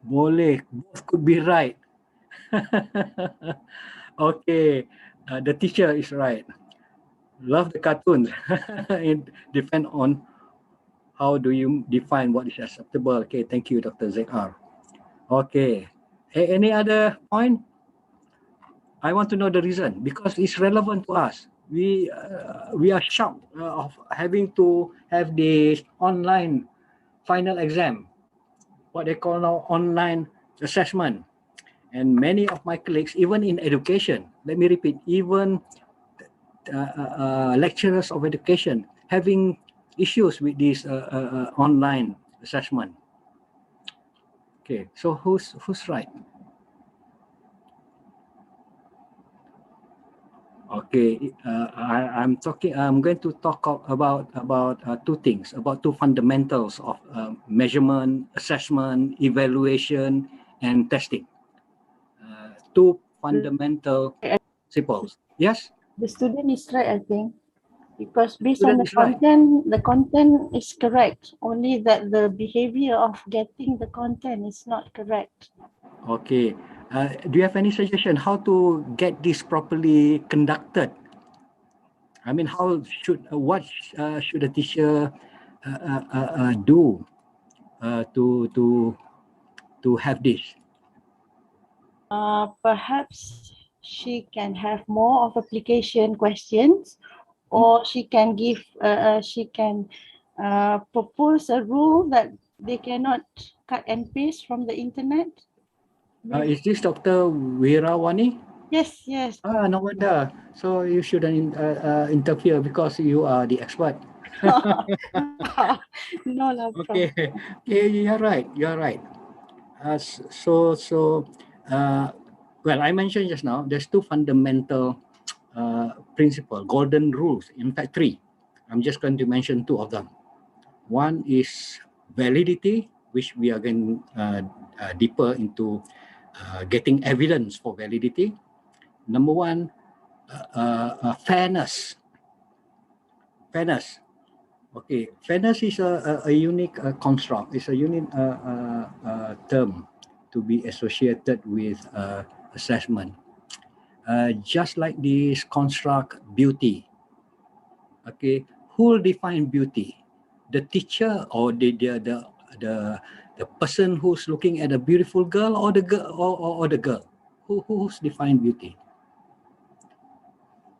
Boleh, both could be right. Okay, the teacher is right. Love the cartoons. It depend on how do you define what is acceptable. Okay, thank you, Dr. ZR. Okay, any other point? I want to know the reason because it's relevant to us. We are shocked of having to have this online final exam, what they call now online assessment. And many of my colleagues, even in education, let me repeat, even lecturers of education having issues with this online assessment. Okay, so who's right? Okay, I'm talking. I'm going to talk about two things, about two fundamentals of measurement, assessment, evaluation, and testing. Two fundamental principles. Yes, The student is right, I think, because based on student the is right. content is correct. Only that the behavior of getting the content is not correct. Okay. Do you have any suggestion how to get this properly conducted? I mean, how should should a teacher do uh, to to to have this? Perhaps she can have more of application questions, or she can propose a rule that they cannot cut and paste from the internet. Is this Dr. Wirawani? Yes, yes. No wonder. So you shouldn't interfere because you are the expert. No, no, Okay. Okay, you're right. You're right. So well, I mentioned just now, there's two fundamental principle, golden rules. In fact, three. I'm just going to mention two of them. One is validity, which we are going deeper into getting evidence for validity. Number one, fairness. Fairness. Okay, fairness is a unique construct. It's a unique term to be associated with assessment. Just like this construct beauty. Okay, who will define beauty? The teacher or the person who's looking at a beautiful girl, or the girl, or the girl? Who's define beauty?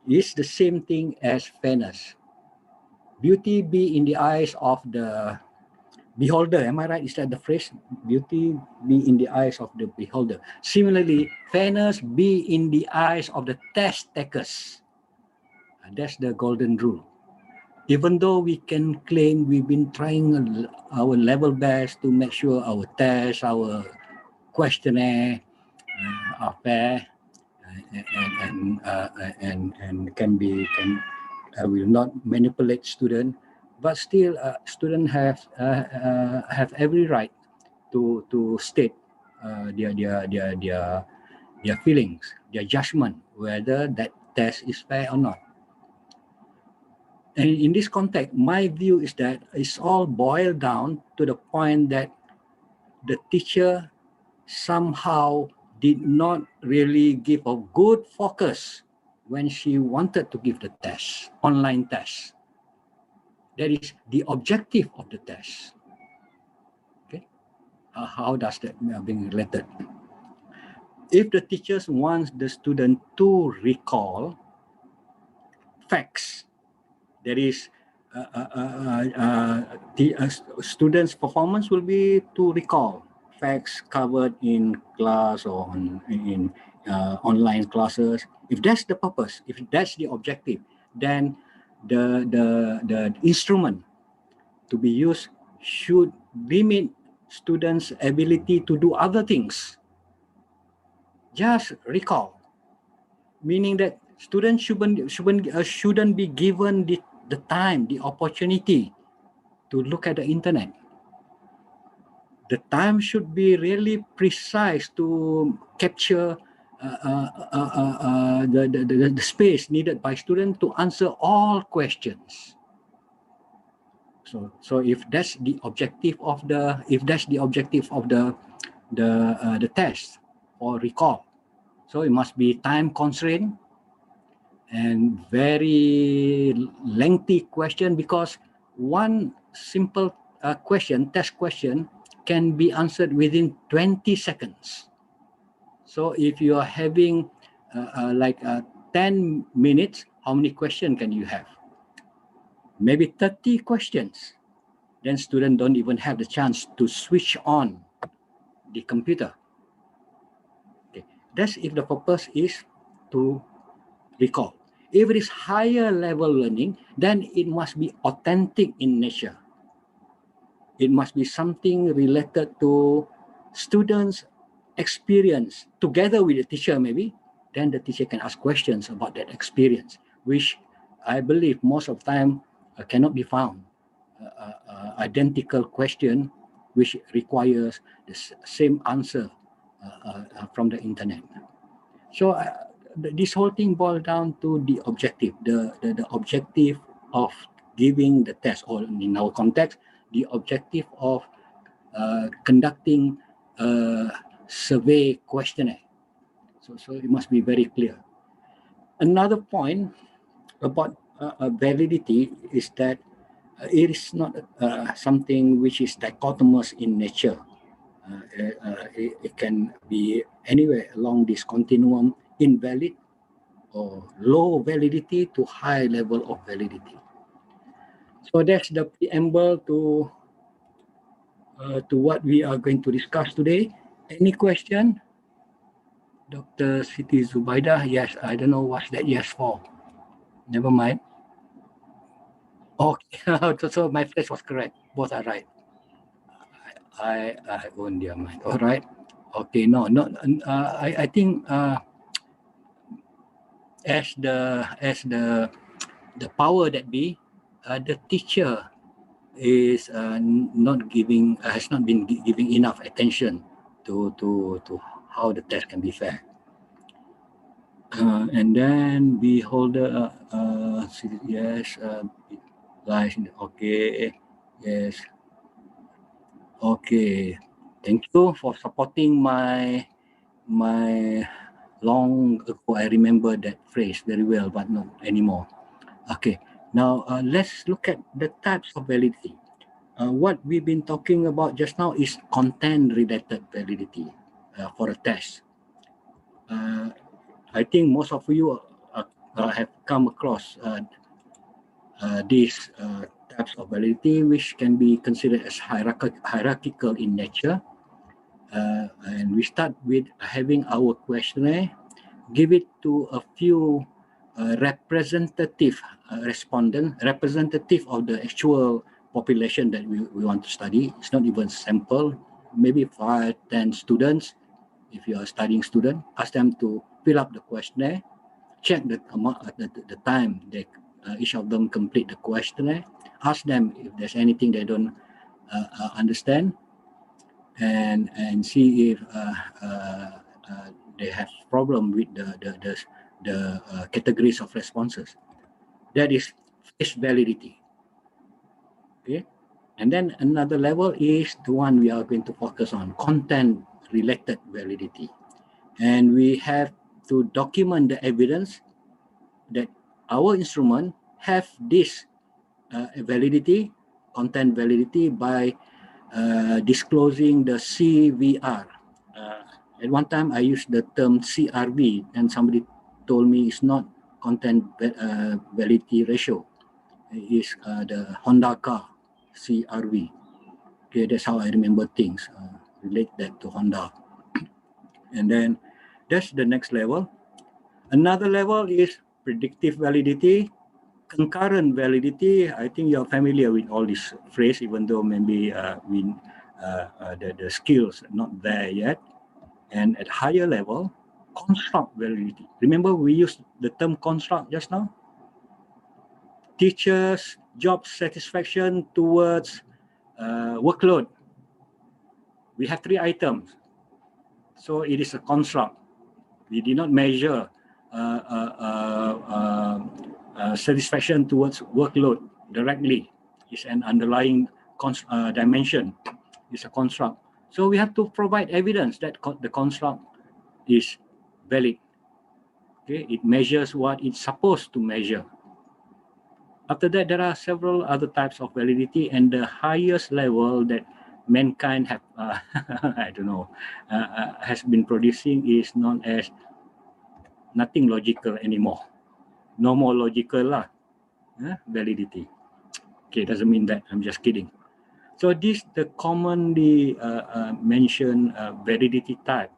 It's the same thing as fairness. Beauty be in the eyes of the beholder. Am I right? Is that the phrase? Beauty be in the eyes of the beholder. Similarly, fairness be in the eyes of the test takers. That's the golden rule. Even though we can claim we've been trying our level best to make sure our tests, our questionnaire are fair and will not manipulate student, but still student have every right to state their feelings, their judgment, whether that test is fair or not. And in this context, my view is that it's all boiled down to the point that the teacher somehow did not really give a good focus when she wanted to give the test, online test. That is the objective of the test. Okay, how does that being related? If the teachers wants the student to recall facts, that is, the students' performance will be to recall facts covered in class or in online classes. If that's the purpose, if that's the objective, then the instrument to be used should limit students' ability to do other things. Just recall, meaning that students shouldn't be given the time, the opportunity to look at the internet. The time should be really precise to capture the space needed by students to answer all questions. So if that's the objective of the the test or recall. So it must be time constrained and very lengthy question, because one simple test question, can be answered within 20 seconds. So if you are having 10 minutes, how many questions can you have? Maybe 30 questions. Then students don't even have the chance to switch on the computer. Okay. That's if the purpose is to recall. If it is higher level learning, then it must be authentic in nature. It must be something related to students' experience together with the teacher, maybe. Then the teacher can ask questions about that experience, which I believe most of the time cannot be found. Identical question which requires the same answer from the internet. So this whole thing boils down to the objective, the objective of giving the test, or in our context, the objective of conducting a survey questionnaire. So it must be very clear. Another point about validity is that it is not something which is dichotomous in nature. It can be anywhere along this continuum, invalid or low validity to high level of validity. So that's the preamble to what we are going to discuss today. Any question? Dr. Siti Zubaida? Yes, I don't know what's that yes for. Never mind. Okay, so my phrase was correct. Both are right. I own their mind. All right. Okay, no, I think as the power that be, the teacher is not giving has not been giving enough attention to how the test can be fair. And then beholder, yes, lies. Okay, yes, okay. Thank you for supporting my long ago. I remember that phrase very well, but not anymore. Okay, now let's look at the types of validity. What we've been talking about just now is content-related validity for a test. I think most of you have come across these types of validity, which can be considered as hierarchical in nature. And we start with having our questionnaire, give it to a few representative representative of the actual population that we want to study. It's not even sample, maybe 5, 10 students. If you are a studying student, ask them to fill up the questionnaire, check the amount, the time they each of them complete the questionnaire, ask them if there's anything they don't understand, and see if they have problem with the categories of responses. That is face validity. Okay, and then another level is the one we are going to focus on, content related validity, and we have to document the evidence that our instrument have this validity, content validity, by disclosing the CVR. At one time, I used the term CRV, and somebody told me it's not content validity ratio. It's the Honda car CRV. Okay, that's how I remember things. Relate that to Honda. And then that's the next level. Another level is predictive validity, concurrent validity. I think you're familiar with all this phrase, even though maybe the skills are not there yet. And at higher level, construct validity. Remember we used the term construct just now? Teachers' job satisfaction towards workload. We have 3 items. So it is a construct. We did not measure satisfaction towards workload directly. It's an underlying dimension. It's a construct. So we have to provide evidence that the construct is valid. Okay, it measures what it's supposed to measure. After that, there are several other types of validity, and the highest level that mankind have, I don't know, has been producing is known as nothing logical anymore. No more logical lah, validity. Okay, doesn't mean that. I'm just kidding. So this the commonly mentioned validity type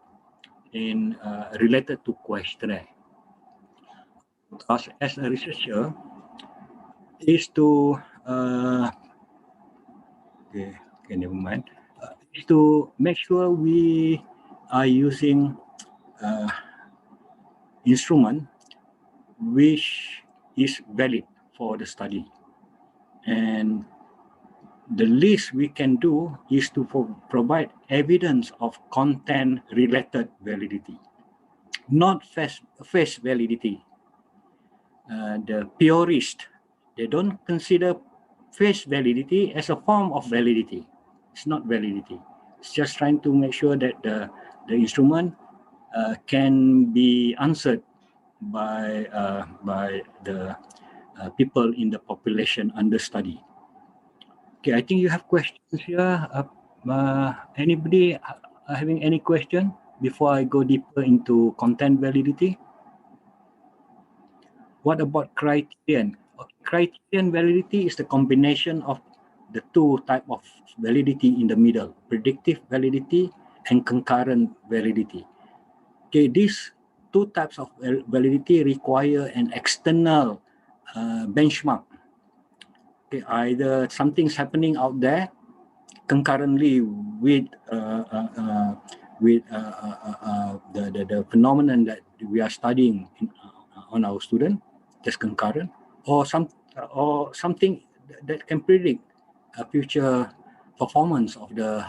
in related to questionnaire. Us as a researcher is to okay, never mind. Is to make sure we are using instrument which is valid for the study, and the least we can do is to provide evidence of content related validity, not face validity. The purist, they don't consider face validity as a form of validity. It's not validity. It's just trying to make sure that the instrument can be answered by the people in the population under study. Okay, I think you have questions here. Anybody having any question before I go deeper into content validity? What about criterion? Criterion validity is the combination of the two type of validity in the middle, predictive validity and concurrent validity. Okay, these two types of validity require an external benchmark. Okay, either something's happening out there concurrently with the phenomenon that we are studying on our student, that's concurrent, or something that can predict a future performance of the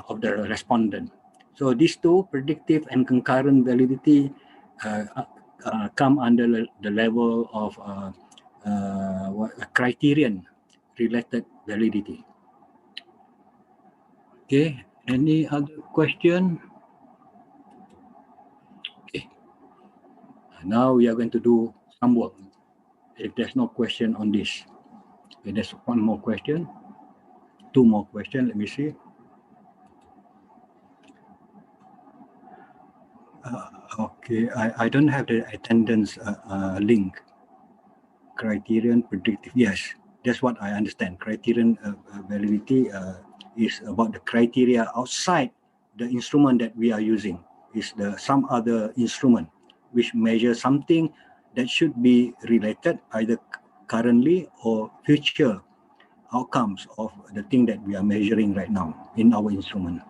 respondent. So these two, predictive and concurrent validity, come under the level of a criterion related validity. Okay, any other question? Okay, now we are going to do some work. If there's no question on this, okay, there's one more question, two more questions. Let me see. Okay, I don't have the attendance link. Criterion predictive. Yes, that's what I understand. Criterion validity is about the criteria outside the instrument that we are using. Is some other instrument which measures something that should be related either currently or future outcomes of the thing that we are measuring right now in our instrument.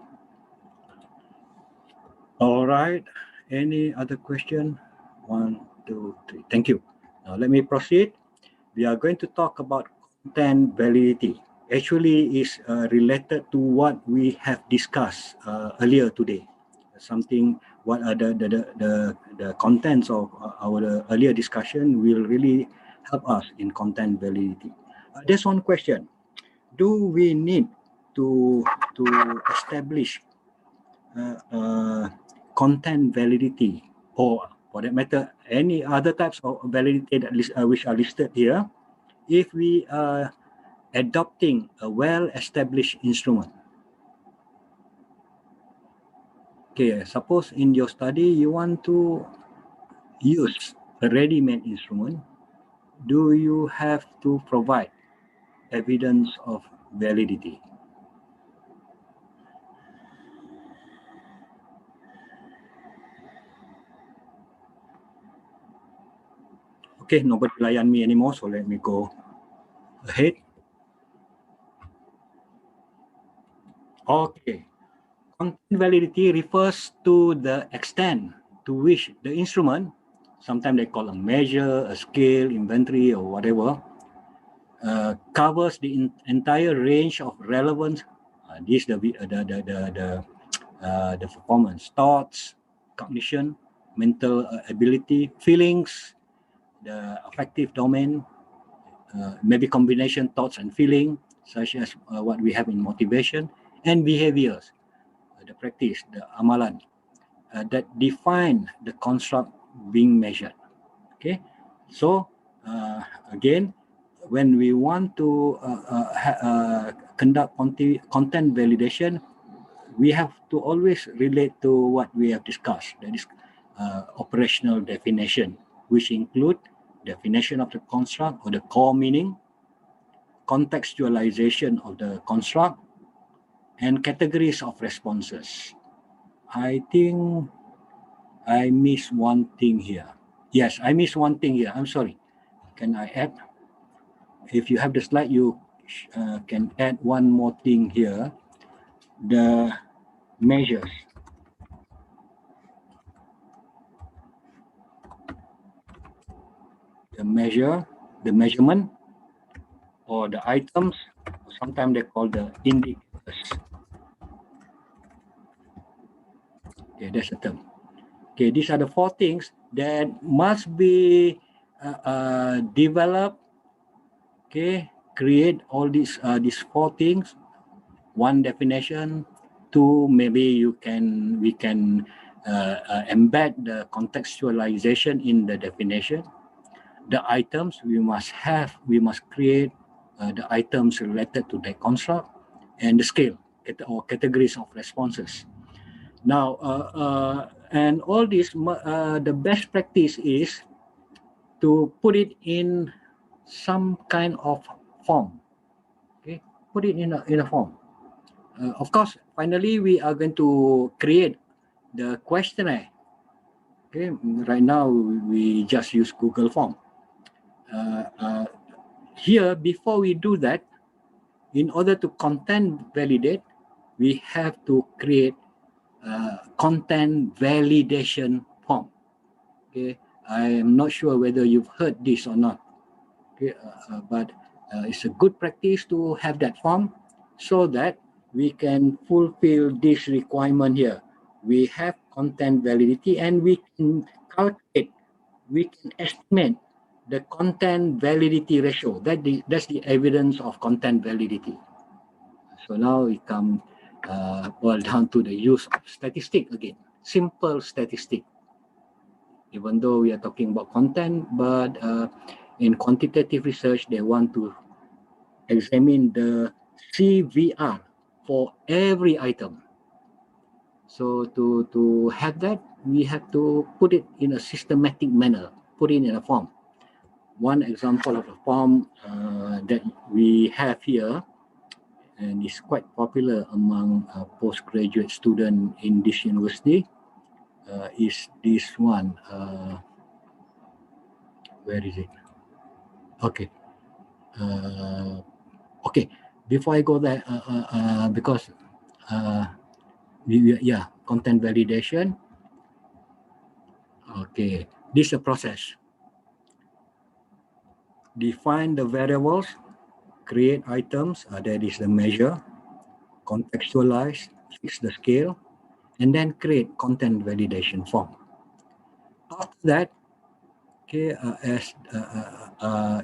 All right. Any other question? 1, 2, 3. Thank you. Now let me proceed. We are going to talk about content validity. Actually, is related to what we have discussed earlier today. Something, what are the contents of our earlier discussion will really help us in content validity. There's one question. Do we need to establish content validity, or for that matter, any other types of validity that which are listed here, if we are adopting a well-established instrument? Okay, suppose in your study you want to use a ready-made instrument. Do you have to provide evidence of validity? Okay, nobody layan me anymore, so let me go ahead. Okay. Content validity refers to the extent to which the instrument, sometimes they call a measure, a scale, inventory, or whatever, covers the entire range of relevant. This the performance, thoughts, cognition, mental ability, feelings, the affective domain, maybe combination thoughts and feeling, such as what we have in motivation, and behaviors. the practice, the amalan, that define the construct being measured. Okay, so again, when we want to conduct content validation, we have to always relate to what we have discussed, that is operational definition, which include definition of the construct or the core meaning, contextualization of the construct, and categories of responses. I think I missed one thing here. Yes, I missed one thing here. I'm sorry. Can I add? If you have the slide, you can add one more thing here. The measures. The measurement, or the items, sometimes they call the indicators. Okay, that's the term. Okay, these are the four things that must be developed. Okay, create all these four things. One definition. Two, maybe we can embed the contextualization in the definition. The items we must create the items related to the construct, and the scale or categories of responses. Now, and all this, the best practice is to put it in some kind of form. Okay, put it in a form. Of course, finally, we are going to create the questionnaire. Okay, right now we just use Google Form. Here, before we do that, in order to content validate, we have to create content validation form. Okay, I am not sure whether you've heard this or not. Okay, but it's a good practice to have that form so that we can fulfill this requirement here. We have content validity, and we can calculate, we can estimate the content validity ratio. That's the evidence of content validity. So now we come boil down to the use of statistic again, simple statistic. Even though we are talking about content, but in quantitative research, they want to examine the CVR for every item. So to have that, we have to put it in a systematic manner, put it in a form. One example of a form that we have here, and is quite popular among postgraduate students in this university, is this one. Where is it? Okay. Okay. Before I go there, because content validation. Okay, this is a process. Define the variables, create items, that is the measure, contextualize, fix the scale, and then create content validation form. After that, okay,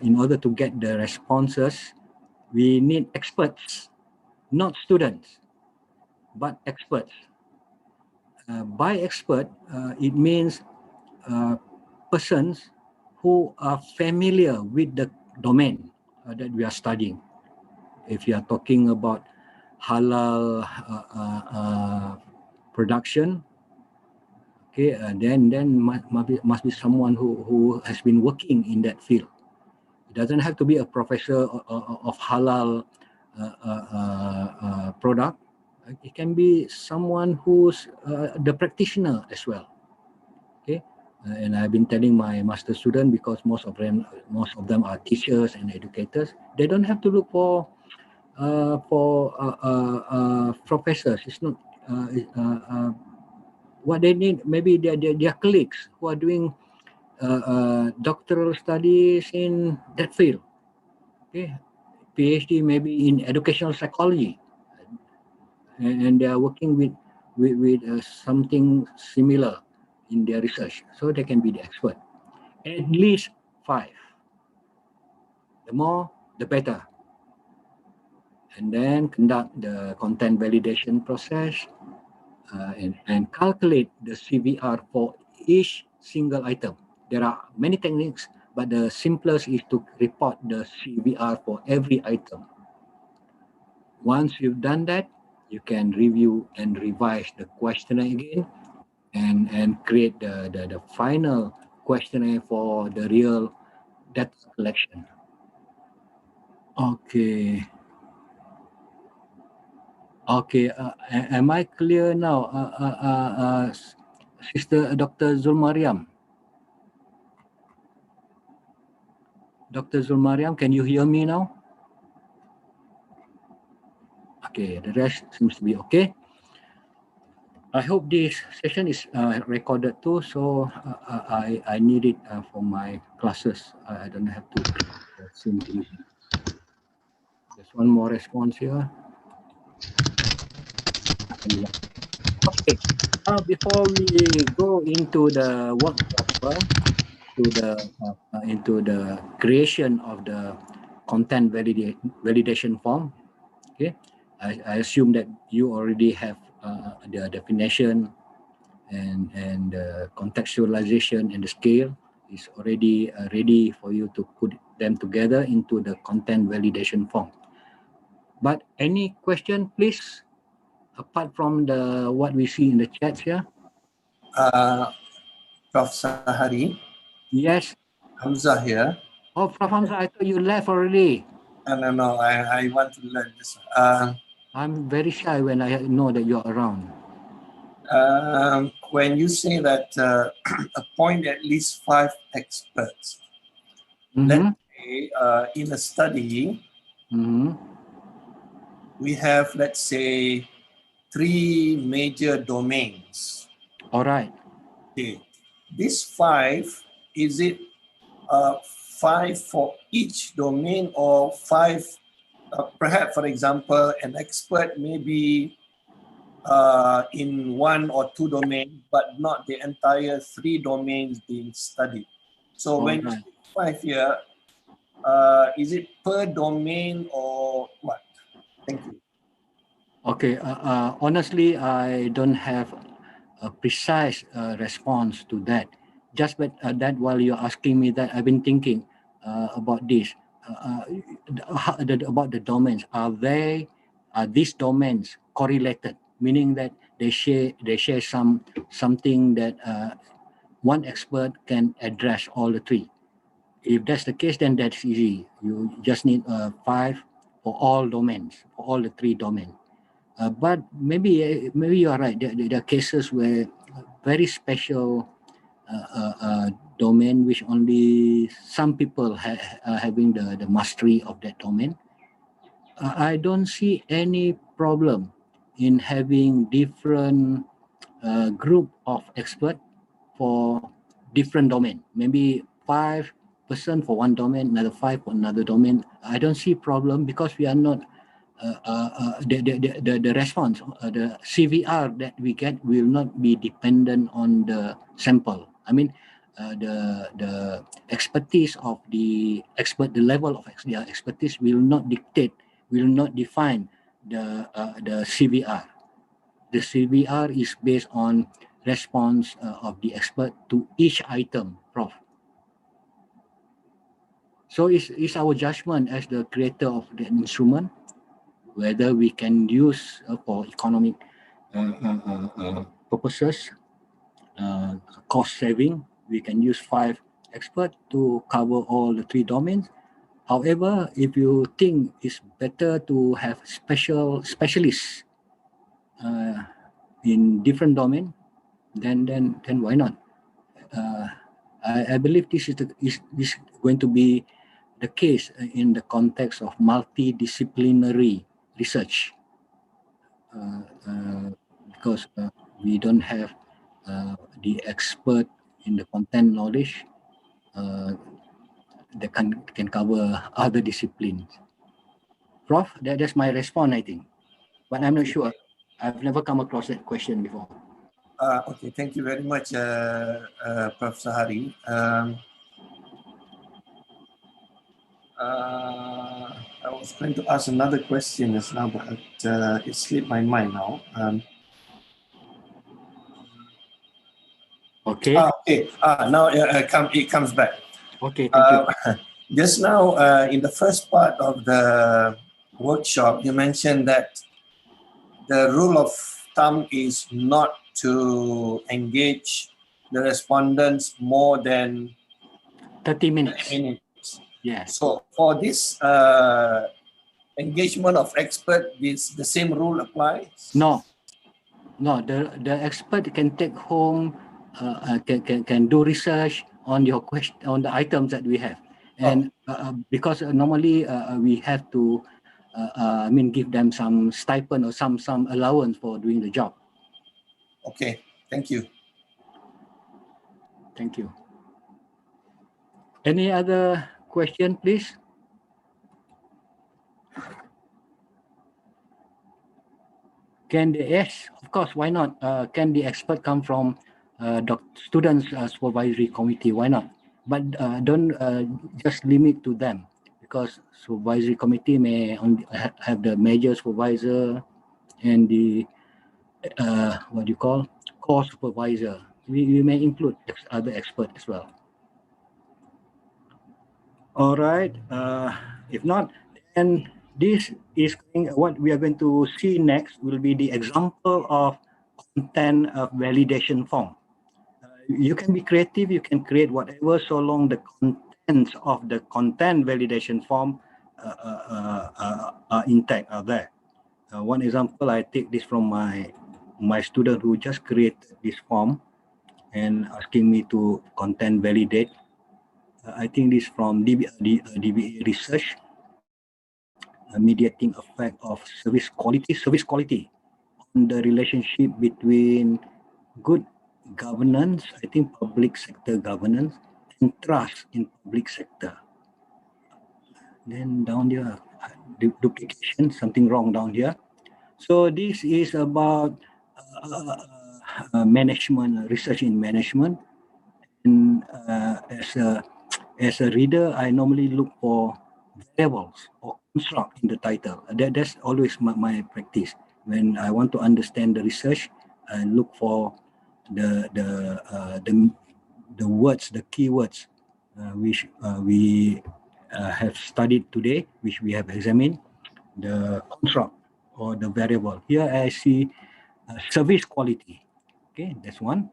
in order to get the responses, we need experts, not students, but experts. By expert, it means persons who are familiar with the domain that we are studying. If you are talking about halal production, okay, then must be someone who has been working in that field. It doesn't have to be a professor of halal product. It can be someone who's the practitioner as well. Okay, and I've been telling my master student, because most of them are teachers and educators. They don't have to look for professors. It's not what they need. Maybe their colleagues who are doing doctoral studies in that field. Okay, PhD maybe in educational psychology, and they are working with something similar in their research, so they can be the expert. At least 5. The more, the better. And then conduct the content validation process. and calculate the CVR for each single item. There are many techniques, but the simplest is to report the CVR for every item. Once you've done that, you can review and revise the questionnaire again and create the final questionnaire for the real data collection. Okay. Okay. Am I clear now, Sister Dr. Zulmariam? Dr. Zulmariam, can you hear me now? Okay, the rest seems to be okay. I hope this session is recorded too, so I need it for my classes. I don't have to create the same thing. There's one more response here. Okay, before we go into the work proper, into the creation of the content validation form, okay, I assume that you already have the definition and contextualization and the scale is already ready for you to put them together into the content validation form. But any question, please, apart from the what we see in the chat here? Prof. Sahari, Yes. Hamza here. Oh, Prof. Hamza, I thought you left already. No, I want to learn this. I'm very shy when I know that you're around. When you say that appoint at least 5 experts, let's say in a study, we have, let's say, 3 major domains. All right. Okay. These 5, is it 5 for each domain or 5, perhaps, for example, an expert may be in 1 or 2 domains, but not the entire 3 domains being studied. So All when right. you say 5 here, is it per domain or what? Thank you. Okay. Honestly, I don't have a precise response to that. Just that while you're asking me that, I've been thinking about this. About the domains. Are these domains correlated? Meaning that they share something that one expert can address all the 3. If that's the case, then that's easy. You just need 5 for all domains, for all the 3 domains. But maybe you are right. There are cases where very special domain which only some people are having the mastery of that domain. I don't see any problem in having different group of experts for different domain. Maybe 5% for one domain, another 5 for another domain. I don't see problem because we are not the response, the CVR that we get will not be dependent on the sample. I mean, the expertise of the expert, the level of their expertise will not dictate, will not define the CVR. The CVR is based on response of the expert to each item, Prof. So it's our judgment as the creator of the instrument whether we can use for economic purposes, cost saving. We can use 5 experts to cover all the 3 domains. However, if you think it's better to have specialists in different domain, then why not? I believe this is going to be the case in the context of multidisciplinary research. Because we don't have the expert in the content knowledge that can cover other disciplines. Prof, that's my response, I think. But I'm not sure. I've never come across that question before. Okay, thank you very much, Prof. Sahari. I was going to ask another question just now, but it slipped my mind now. Okay. Okay. Now it comes back. Okay. Thank you. Just now, in the first part of the workshop, you mentioned that the rule of thumb is not to engage the respondents more than 30 minutes. 30 minutes. Yes. So for this engagement of expert, the same rule applies? No. The expert can take home, can do research on your question, on the items that we have, and because normally we have to, give them some stipend or some allowance for doing the job. Okay, thank you. Thank you. Any other question, please? Can the yes, of course, why not? Can the expert come from students supervisory committee? Why not? But don't just limit to them, because supervisory committee may only have the major supervisor and the what do you call, core supervisor. We may include other experts as well. All right. If not, then this is what we are going to see next will be the example of content of validation form. You can be creative. You can create whatever, so long the contents of the content validation form are intact, are there. One example, I take this from my student who just created this form and asking me to content validate. I think this from DBA research, mediating effect of service quality on the relationship between good governance, I think public sector governance, and trust in public sector. Then down here, duplication, something wrong down here. So this is about management, research in management. And as a reader, I normally look for variables or construct in the title. That's always my practice. When I want to understand the research, I look for the words, the keywords, which we have studied today, which we have examined, the construct or the variable. Here I see service quality. Okay, that's one.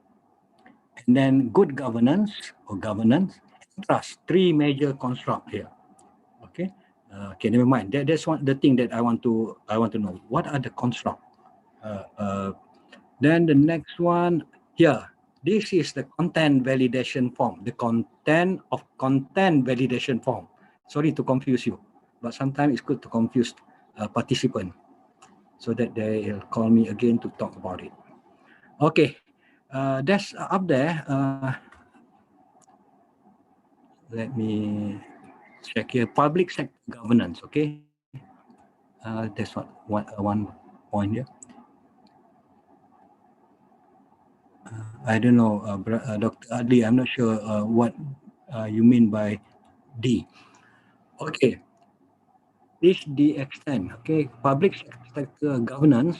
And then good governance or governance, and trust. Three major construct here. Okay. Okay, never mind. That's one the thing that I want to know. What are the construct? Then the next one here. This is the content validation form. The content of content validation form. Sorry to confuse you, but sometimes it's good to confuse participant so that they'll call me again to talk about it. Okay, that's up there. Let me check here. Public sector governance. Okay, that's one point here. I don't know, Dr. Adli. I'm not sure what you mean by D. Okay, this the extent. Okay, public sector governance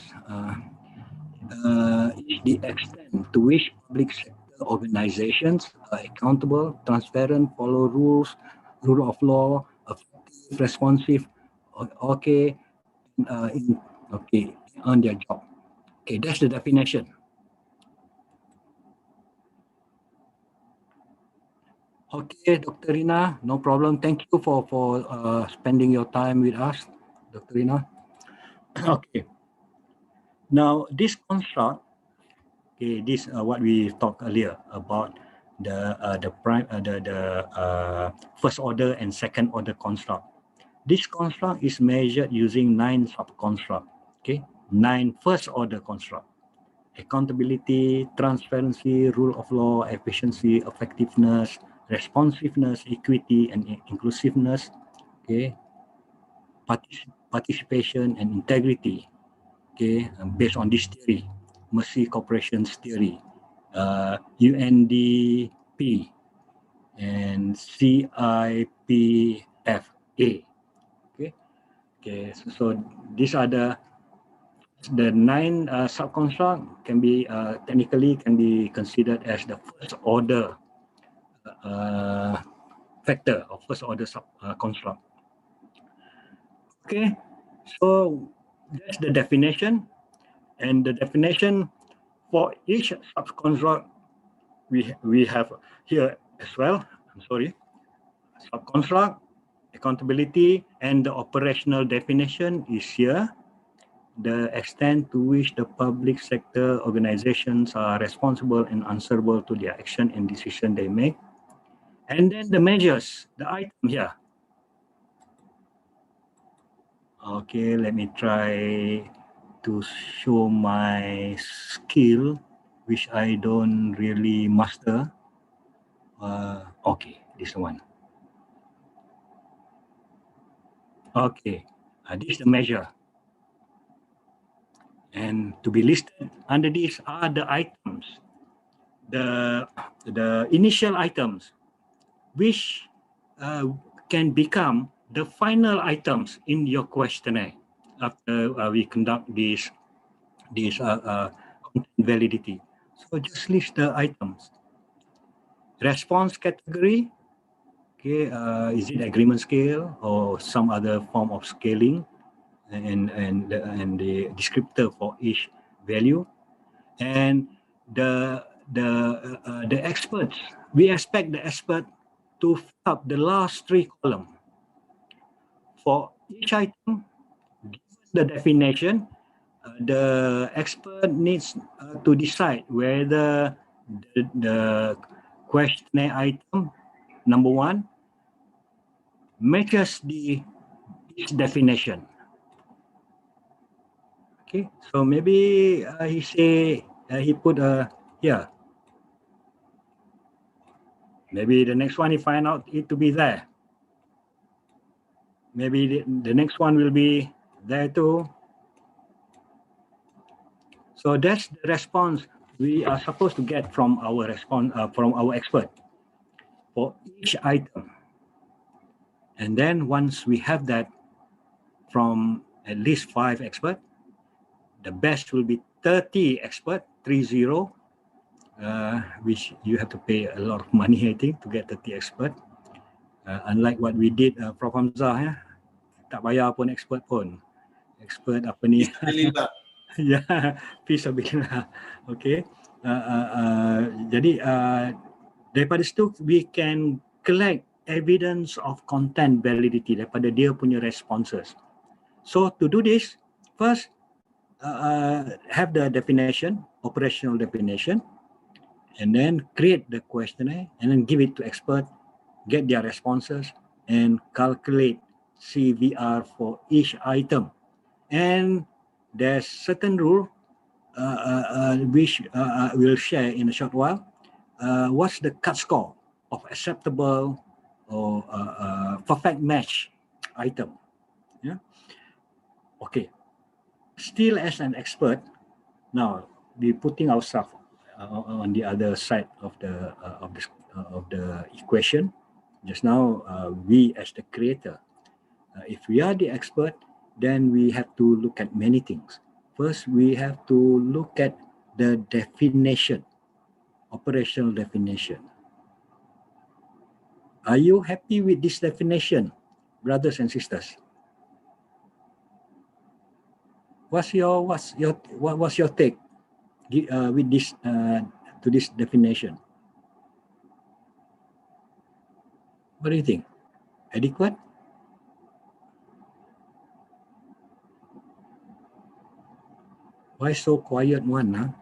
is the extent to which public sector organizations are accountable, transparent, follow rules, rule of law, effective, responsive, okay, okay, on their job. Okay, that's the definition. Okay, Dr. Rina, no problem. Thank you for spending your time with us, Dr. Rina. Okay. Now, this construct, okay, this what we talked earlier about the first order and second order construct. This construct is measured using 9 sub-construct. Okay, 9 first order construct: accountability, transparency, rule of law, efficiency, effectiveness, responsiveness, equity, and inclusiveness. Okay, participation and integrity. Okay, based on this theory, Mercy Corporation's theory, UNDP and CIPFA. Okay, so these are the the 9 subconstruct can be technically can be considered as the first order factor or first order construct. Okay, so that's the definition, and the definition for each subconstruct we have here as well. I'm sorry, subconstruct, accountability, and the operational definition is here. The extent to which the public sector organizations are responsible and answerable to their action and decision they make. And then the measures, the item here. Okay, let me try to show my skill, which I don't really master. Okay, this one. Okay, this is the measure. And to be listed under these are the items, the initial items, which can become the final items in your questionnaire after we conduct this content validity. So just list the items. Response category, okay, is it agreement scale or some other form of scaling, and the descriptor for each value, and the experts. We expect the expert to fill up the last 3 columns for each item. Given the definition, the expert needs to decide whether the questionnaire item number 1 matches this definition. Okay, so maybe he say he put here. Maybe the next one he find out it to be there. Maybe the next one will be there too. So that's the response we are supposed to get from our from our expert for each item. And then once we have that from at least 5 experts, the best will be 30 experts, 30, which you have to pay a lot of money, I think, to get 30 experts. Unlike what we did, Prof. Hamzah, tak bayar pun expert pun. Expert apa ni? Ya, fisabilillah. Okay. Jadi daripada situ we can collect evidence of content validity daripada dia punya responses. So to do this, first have the definition, operational definition, and then create the questionnaire and then give it to expert, get their responses, and calculate CVR for each item. And there's certain rule which we'll share in a short while. What's the cut score of acceptable or perfect match item? Yeah. Okay. Still as an expert, now we putting ourselves on the other side of the equation. Just now, we as the creator, if we are the expert, then we have to look at many things. First, we have to look at the definition, operational definition. Are you happy with this definition, brothers and sisters? What's your take with this to this definition? What do you think? Adequate? Why so quiet one, huh?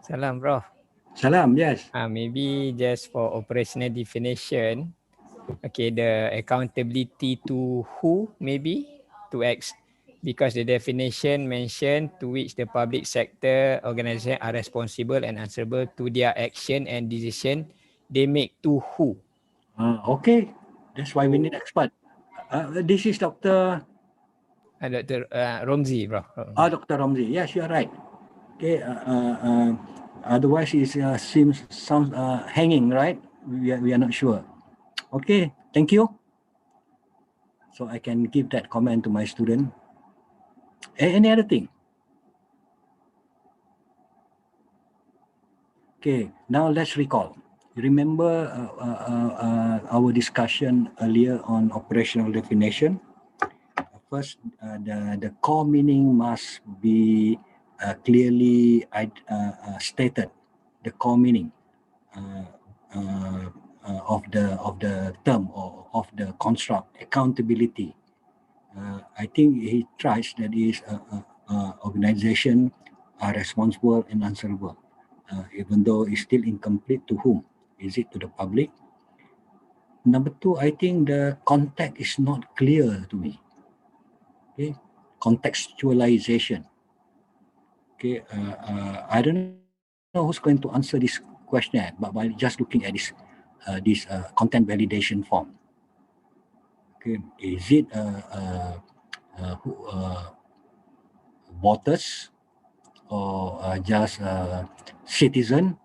Salam, Prof. Salam, yes. Maybe just for operational definition, okay, the accountability to who maybe to X, because the definition mentioned to which the public sector organization are responsible and answerable to their action and decision they make to who. Okay, that's why we need expert. This is Dr. Dr. Romzi, bro. Dr. Romzi. Yes, you are right. Okay. Otherwise, it sounds hanging, right? We are not sure. Okay. Thank you. so I can give that comment to my student. Any other thing? Okay, now let's recall. Remember our discussion earlier on operational definition. First, the core meaning must be clearly stated. The core meaning of the term or of the construct, accountability. I think he tries that is organization are responsible and answerable, even though it's still incomplete. To whom? Is it to the public? Number two, I think the context is not clear to me. Okay, contextualization. Okay, I don't know who's going to answer this question, but by just looking at this content validation form. Okay, is it voters or just citizen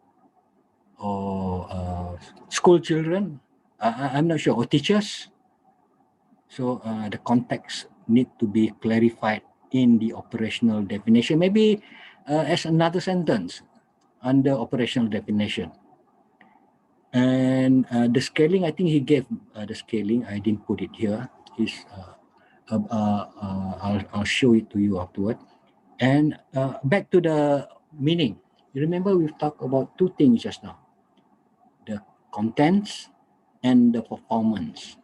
or school children? I'm not sure, or teachers. So the context need to be clarified in the operational definition, maybe as another sentence under operational definition. And the scaling, I think he gave the scaling. I didn't put it here. I'll show it to you afterward. And back to the meaning. You remember we've talked about two things just now: the contents and the performance.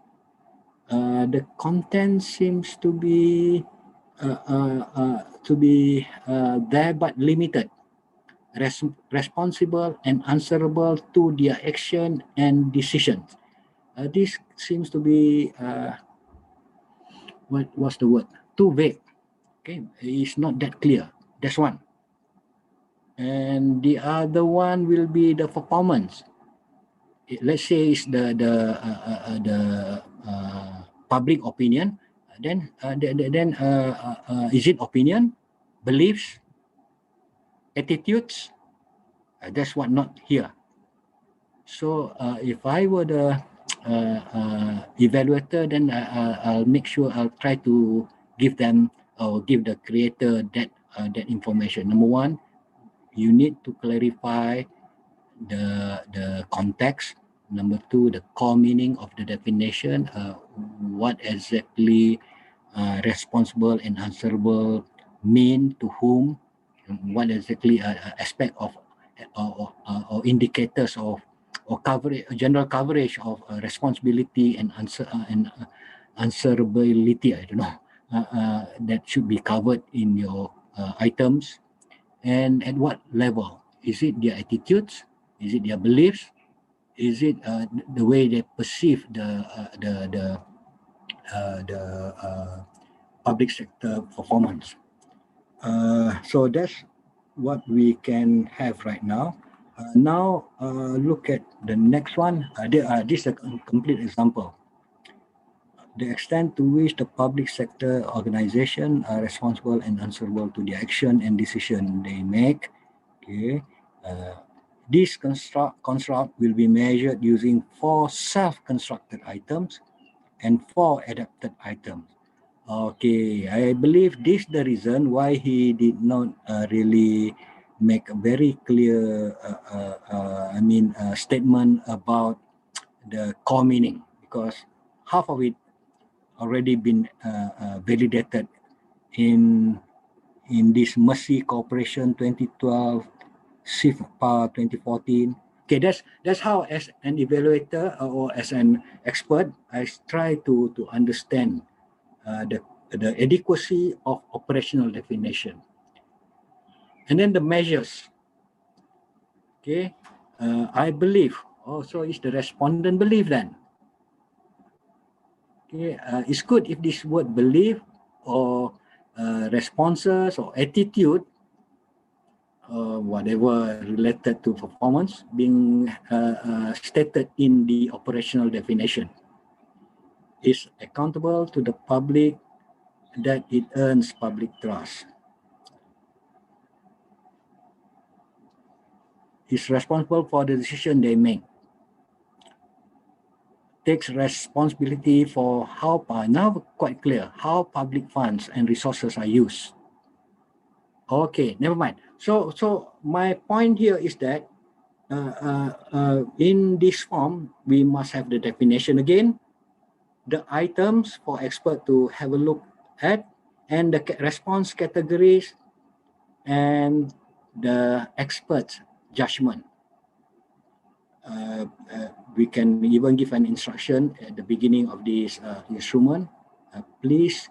The content seems to be there but limited, responsible and answerable to their action and decisions. This seems to be what's the word? Too vague. Okay, it's not that clear. That's one. And the other one will be the performance. Let's say it's the public opinion. Then is it opinion, beliefs, attitudes? That's what not here. So if I were the evaluator, then I'll make sure I'll try to give them or give the creator that information. Number one, you need to clarify the context. Number two, the core meaning of the definition. What exactly responsible and answerable mean to whom? What exactly aspect of or indicators of or coverage, general coverage of responsibility and answerability. I don't know. That should be covered in your items. And at what level? Is it their attitudes? Is it their beliefs? Is it the way they perceive the public sector performance? So that's what we can have right now. Now look at the next one. This is a complete example. The extent to which the public sector organization are responsible and answerable to the action and decision they make. Okay. This construct will be measured using 4 self-constructed items and 4 adapted items. Okay, I believe this is the reason why he did not really make a very clear, statement about the core meaning, because half of it already been validated in this Mercy Corporation 2012, CIFPA 2014. Okay, that's how as an evaluator or as an expert, I try to understand the adequacy of operational definition. And then the measures. Okay, I believe also is the respondent belief then. Okay, it's good if this word belief or responses or attitude, whatever related to performance, being stated in the operational definition. Is accountable to the public, that it earns public trust. Is responsible for the decision they make. takes responsibility for how, now quite clear, how public funds and resources are used. Okay, never mind. So my point here is that in this form, we must have the definition again, the items for expert to have a look at, and the response categories, and the expert's judgment. We can even give an instruction at the beginning of this instrument. Please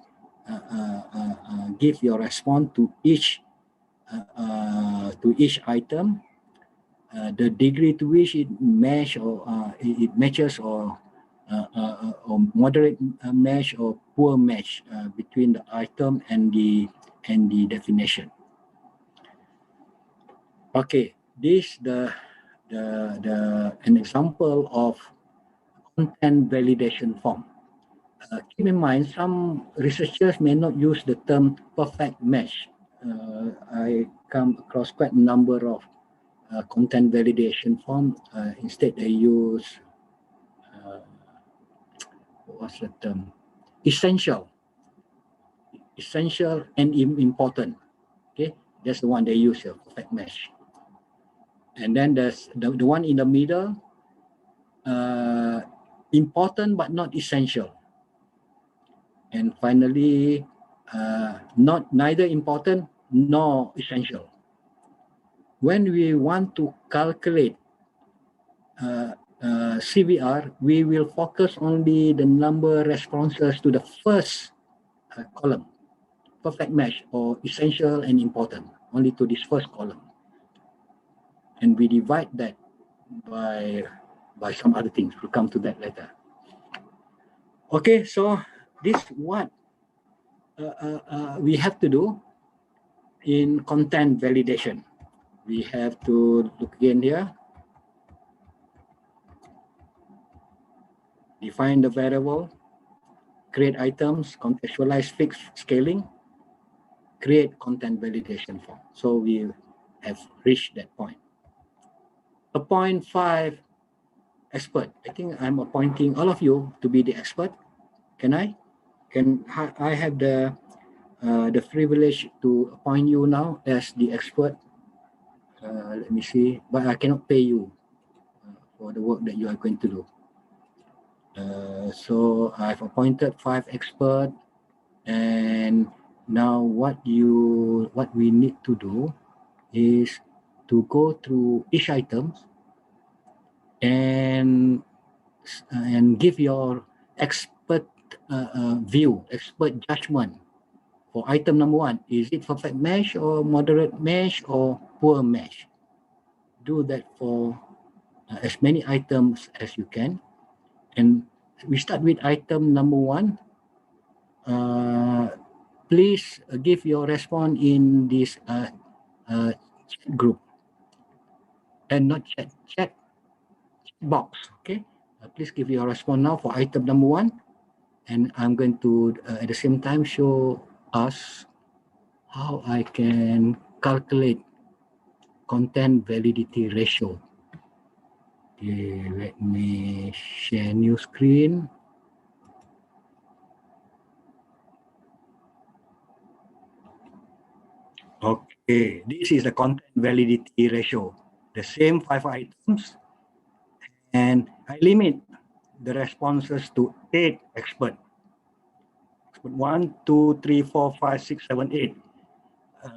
give your response to each item, the degree to which it matches or moderate match or poor match between the item and the definition. Okay, this an example of content validation form. Keep in mind, some researchers may not use the term perfect match. I come across quite a number of content validation form. Instead, they use what's the term? Essential and important. Okay, that's the one they use here, perfect match. And then there's the one in the middle, important but not essential. And finally, neither important nor essential. When we want to calculate CVR, we will focus only the number responses to the first column, perfect match or essential and important, only to this first column. And we divide that by some other things. We'll come to that later. Okay, so this is what we have to do in content validation. We have to look again here. Define the variable, create items, contextualize fixed scaling, create content validation form. So we have reached that point. Appoint 5 expert. I think I'm appointing all of you to be the expert. Can I? Can I have the privilege to appoint you now as the expert? Let me see. But I cannot pay you for the work that you are going to do. So I've appointed 5 experts, and now what we need to do is to go through each item and give your expert view, expert judgment for item number 1. Is it perfect match or moderate match or poor match? Do that for as many items as you can. And we start with item number 1. Please give your response in this group and not chat box. Okay, please give your response now for item number 1, and I'm going to at the same time show us how I can calculate content validity ratio. Okay, let me share new screen. Okay, this is the content validity ratio. The same 5 items, and I limit the responses to 8 experts. Expert 1, 2, 3, 4, 5, 6, 7, 8.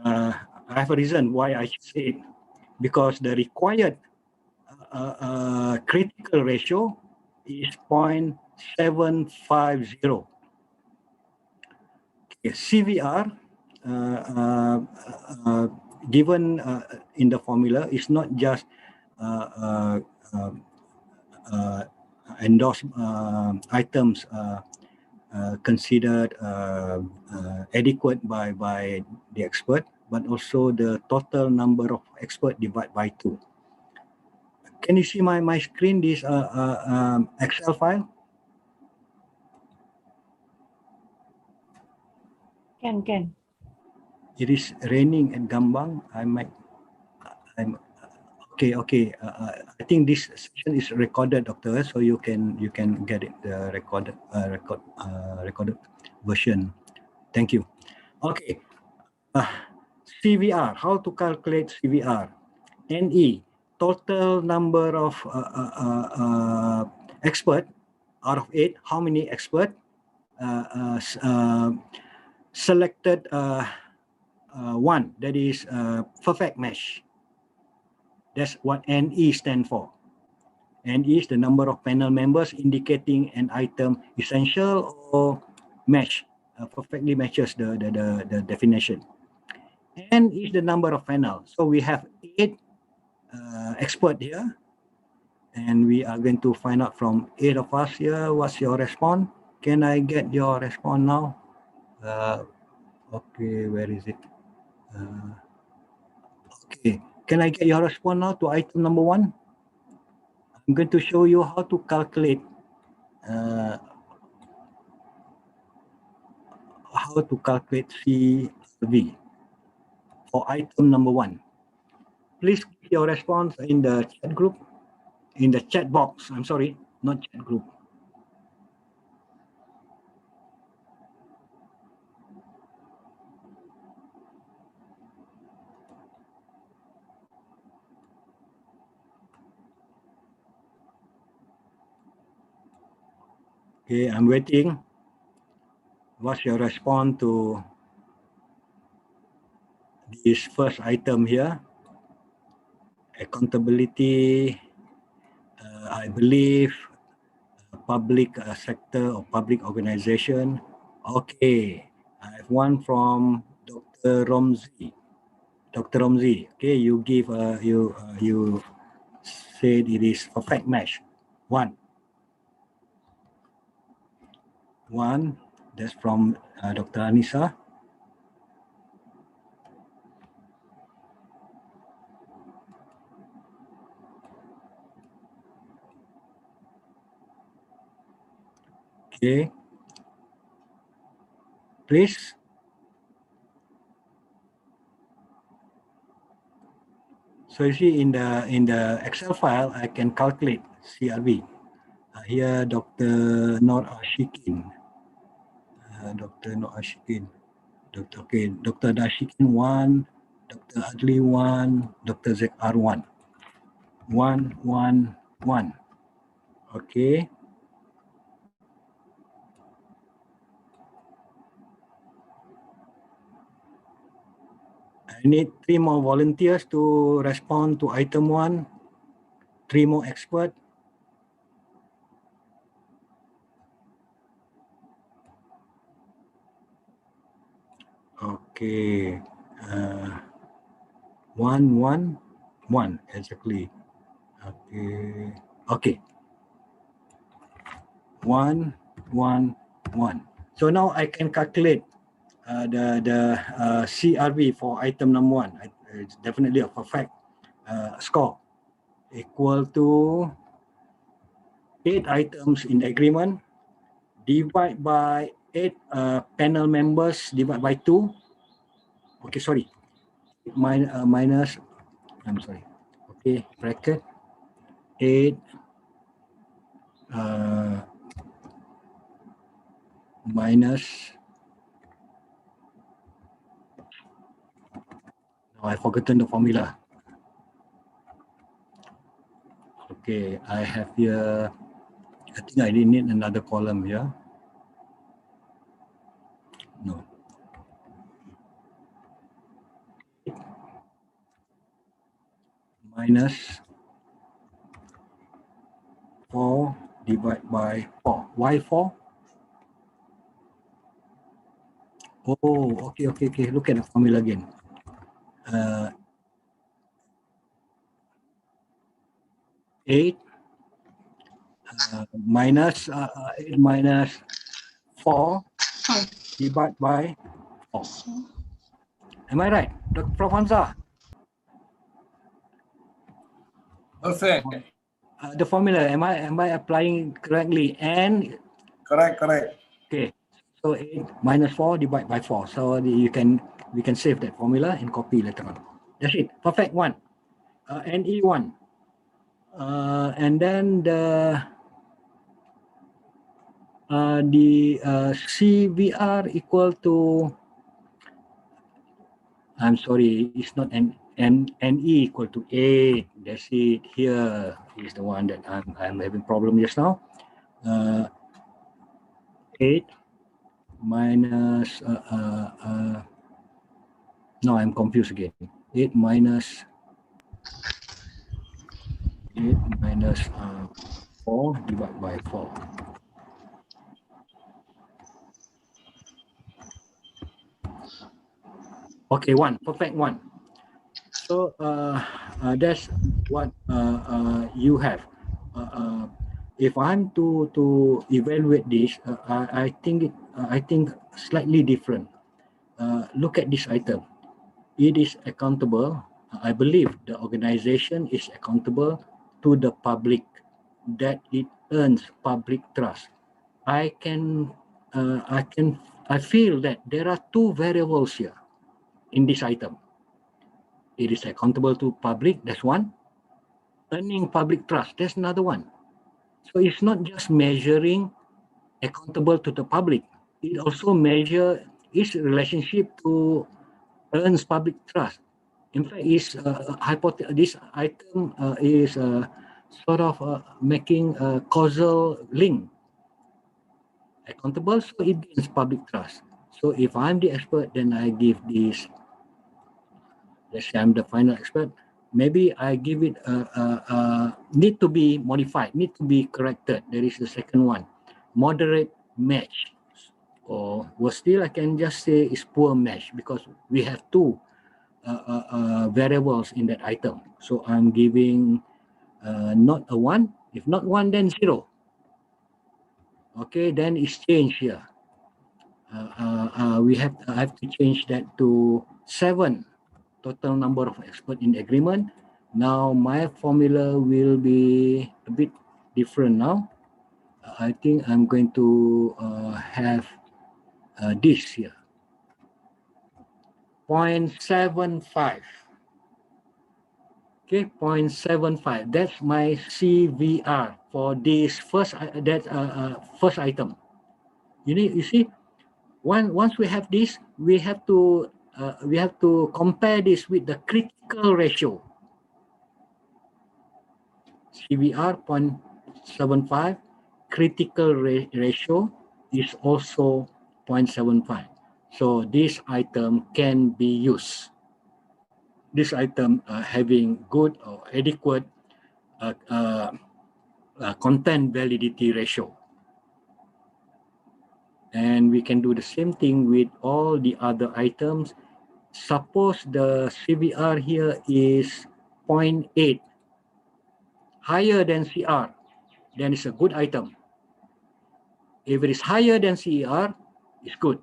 I have a reason why I say it, because the required critical ratio is 0.750. Okay, CVR given in the formula is not just endorsed items considered adequate by the expert, but also the total number of experts divided by 2. Can you see my screen, this Excel file? Can. It is raining at Gambang. Okay. I think this session is recorded, Doctor, so you can get it recorded version. Thank you. Okay. CVR. How to calculate CVR? NE. Total number of expert out of 8. How many expert selected? One, that is perfect match. That's what NE stand for. NE is the number of panel members indicating an item essential or match, perfectly matches the definition. N is the number of panels. So we have 8 experts here, and we are going to find out from 8 of us here. What's your response? Can I get your response now? Okay, where is it? Okay, can I get your response now to item number 1? I'm going to show you how to calculate CRV for item number 1. Please give your response in the chat group, in the chat box. I'm sorry, not chat group. Okay, I'm waiting. What's your response to this first item here? Accountability, I believe, public sector or public organization. Okay, I have one from Dr. Romzi. Dr. Romzi, okay, you give you said it is perfect match. One. That's from Dr. Anissa. Okay. Please. So you see in the Excel file, I can calculate CRV. Here, Dr. Nur Ashikin. Dr. Nur Ashikin. Dr. Dashikin 1, Dr. Adli 1, Dr. ZR 1. 1, 1, 1. Okay. I need 3 more volunteers to respond to item 1. 3 more experts. Okay. 1, 1, 1 exactly. Okay. Okay. 1, 1, 1. So now I can calculate the CRV for item number 1. It's definitely a perfect score, equal to 8 items in the agreement, divide by 8 panel members, divide by 2. Okay, sorry. Minus, I'm sorry. Okay, bracket 8 minus, no, I've forgotten the formula. Okay, I have here, I think I need another column here. No. Minus 4 divided by 4. Why 4? Oh, okay. Look at the formula again. 8 minus 8 minus 4 divided by 4. Am I right, Dr. Prof. Hamzah? Perfect. The formula, am I applying correctly? And Correct. okay, so 8 minus 4 divided by 4. So we can save that formula and copy later on. That's it. Perfect one. NE1. And then the CVR equal to, I'm sorry, it's not NE equal to 8. That's it. Here is the one that I'm having problem just now. 8 minus, no, I'm confused again. 8 minus 4 divided by 4. Okay, 1, perfect 1. So that's what you have. If I'm to evaluate this, I think slightly different. Look at this item. It is accountable. I believe the organization is accountable to the public, that it earns public trust. I feel that there are two variables here in this item. It is accountable to public, that's one. Earning public trust, that's another one. So it's not just measuring accountable to the public. It also measure its relationship to earns public trust. In fact, this item is sort of making a causal link. Accountable, so it gains public trust. So if I'm the expert, then I give this. Let's say I'm the final expert. Maybe I give it need to be modified, need to be corrected. There is the second one, moderate match, or worse still, I can just say it's poor match because we have two variables in that item. So I'm giving not a 1. If not 1, then 0. Okay, then it's changed here. I have to change that to 7. Total number of experts in agreement. Now my formula will be a bit different now. I think I'm going to have this here. 0.75. Okay, 0.75. That's my CVR for this first first item. You see, once we have this, we have to compare this with the critical ratio. CVR 0.75, critical ratio is also 0.75. So this item can be used. This item having good or adequate content validity ratio. And we can do the same thing with all the other items. Suppose the CVR here is 0.8, higher than CR, then it's a good item. If it is higher than CER, it's good.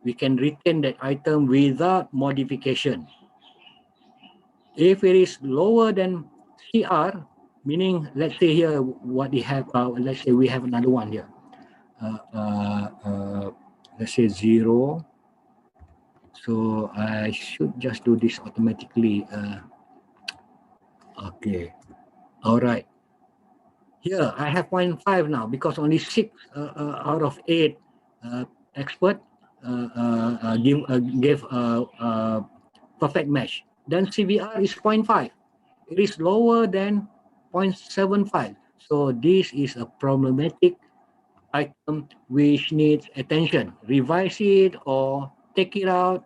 We can retain that item without modification. If it is lower than CR, meaning let's say here what we have, let's say we have another one here. Let's say 0. So I should just do this automatically. Okay. All right. Here I have 0.5 now because only 6 out of 8 expert gave perfect match. Then CVR is 0.5. It is lower than 0.75. So this is a problematic item which needs attention. Revise it or take it out.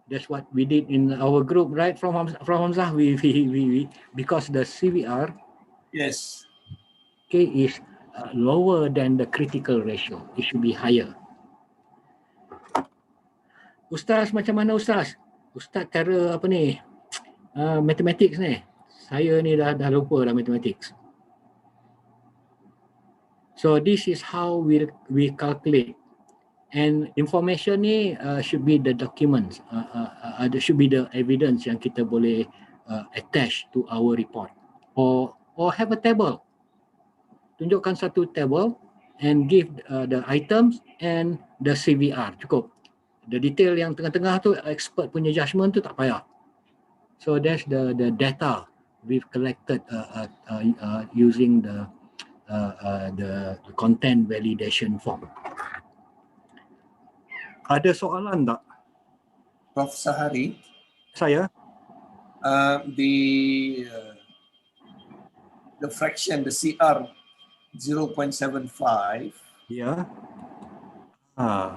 That's what we did in our group, right? From Hamzah, we because the CVR, Yes. okay, is lower than the critical ratio. It should be higher. Ustaz, macam mana Ustaz? Ustaz cara apa ni? Mathematics ni. Saya ni dah lupa dah mathematics. So this is how we calculate. And information ni should be the documents. Should be the evidence yang kita boleh attach to our report. Or have a table. Tunjukkan satu table and give the items and the CVR. Cukup. The detail yang tengah-tengah tu expert punya judgement tu tak payah. So that's the data we've collected using the content validation form. Ada soalan tak? Prof. Sahari, Saya? The fraction, the CR 0.75. Yeah.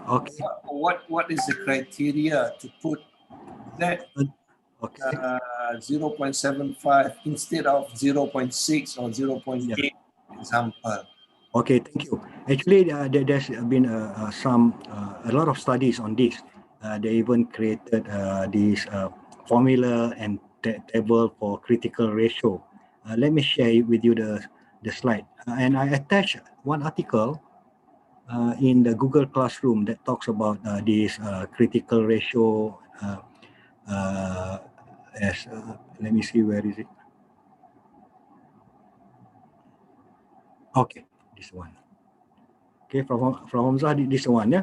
Okay. What is the criteria to put that Okay. 0.75 instead of 0.6 or 0.8 Yeah. example? Okay, thank you. Actually, there's been a lot of studies on this. They even created this formula and table for critical ratio. Let me share with you the slide. And I attached one article in the Google Classroom that talks about this critical ratio. Let me see, where is it? Okay, this one. Okay, from Hamzah, this one, yeah.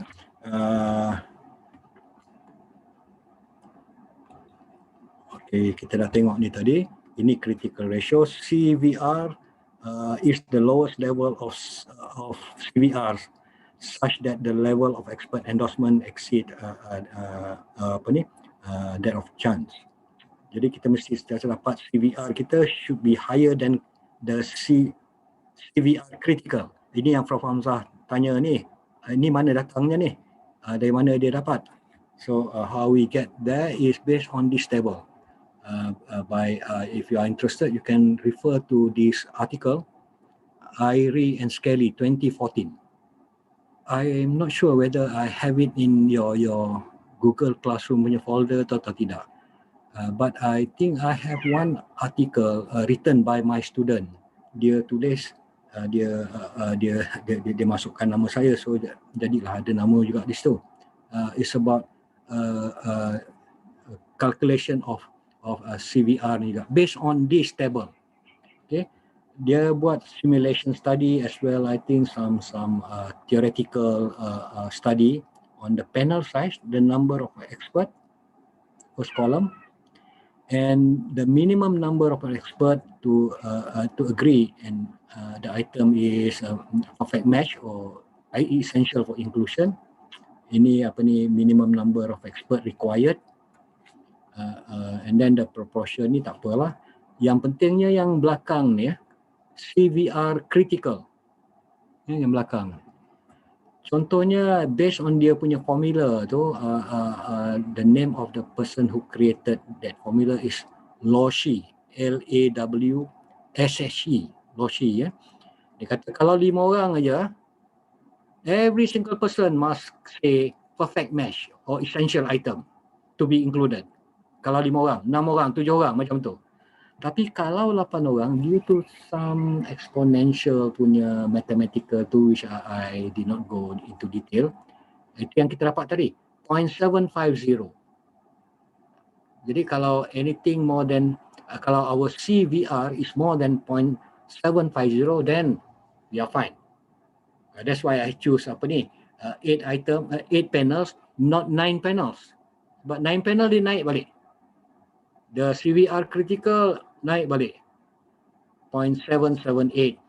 Okay, kita dah tengok ni tadi. Ini critical ratio. CVR is the lowest level of CVR such that the level of expert endorsement exceed that of chance. Jadi kita mesti sentiasa dapat CVR kita should be higher than the CVR critical. Ini yang Prof. Hamzah tanya ni. Ini mana datangnya ni? Dari mana dia dapat? So how we get there is based on this table. If you are interested, you can refer to this article, Irie and Skelly 2014. I am not sure whether I have it in your Google Classroom punya folder atau tidak. But I think I have one article written by my student. Dia tulis, dia masukkan nama saya, so jadilah ada nama juga di situ. It's about calculation of CVR ni juga based on this table. Okay, dia buat simulation study as well. I think some theoretical study on the panel size, the number of expert first column, and the minimum number of expert to agree, and the item is a perfect match or essential for inclusion. Ini minimum number of expert required. And then the proportion ni tak apalah. Yang pentingnya yang belakang ni, CVR critical. Yang belakang. Contohnya based on dia punya formula tu, the name of the person who created that formula is Lawshe, Lawsshe, Lawshe, ya. Dia kata kalau 5 orang aja, every single person must say perfect match or essential item to be included. Kalau 5 orang, 6 orang, 7 orang macam tu. Tapi kalau 8 orang, due to some exponential punya mathematical tu which I did not go into detail, itu yang kita dapat tadi, 0.750. Jadi kalau anything more than, kalau our CVR is more than 0.750, then we are fine. That's why I choose 8 panels, not 9 panels. But 9 panel dia naik balik. The CVR critical naik balik 0.778.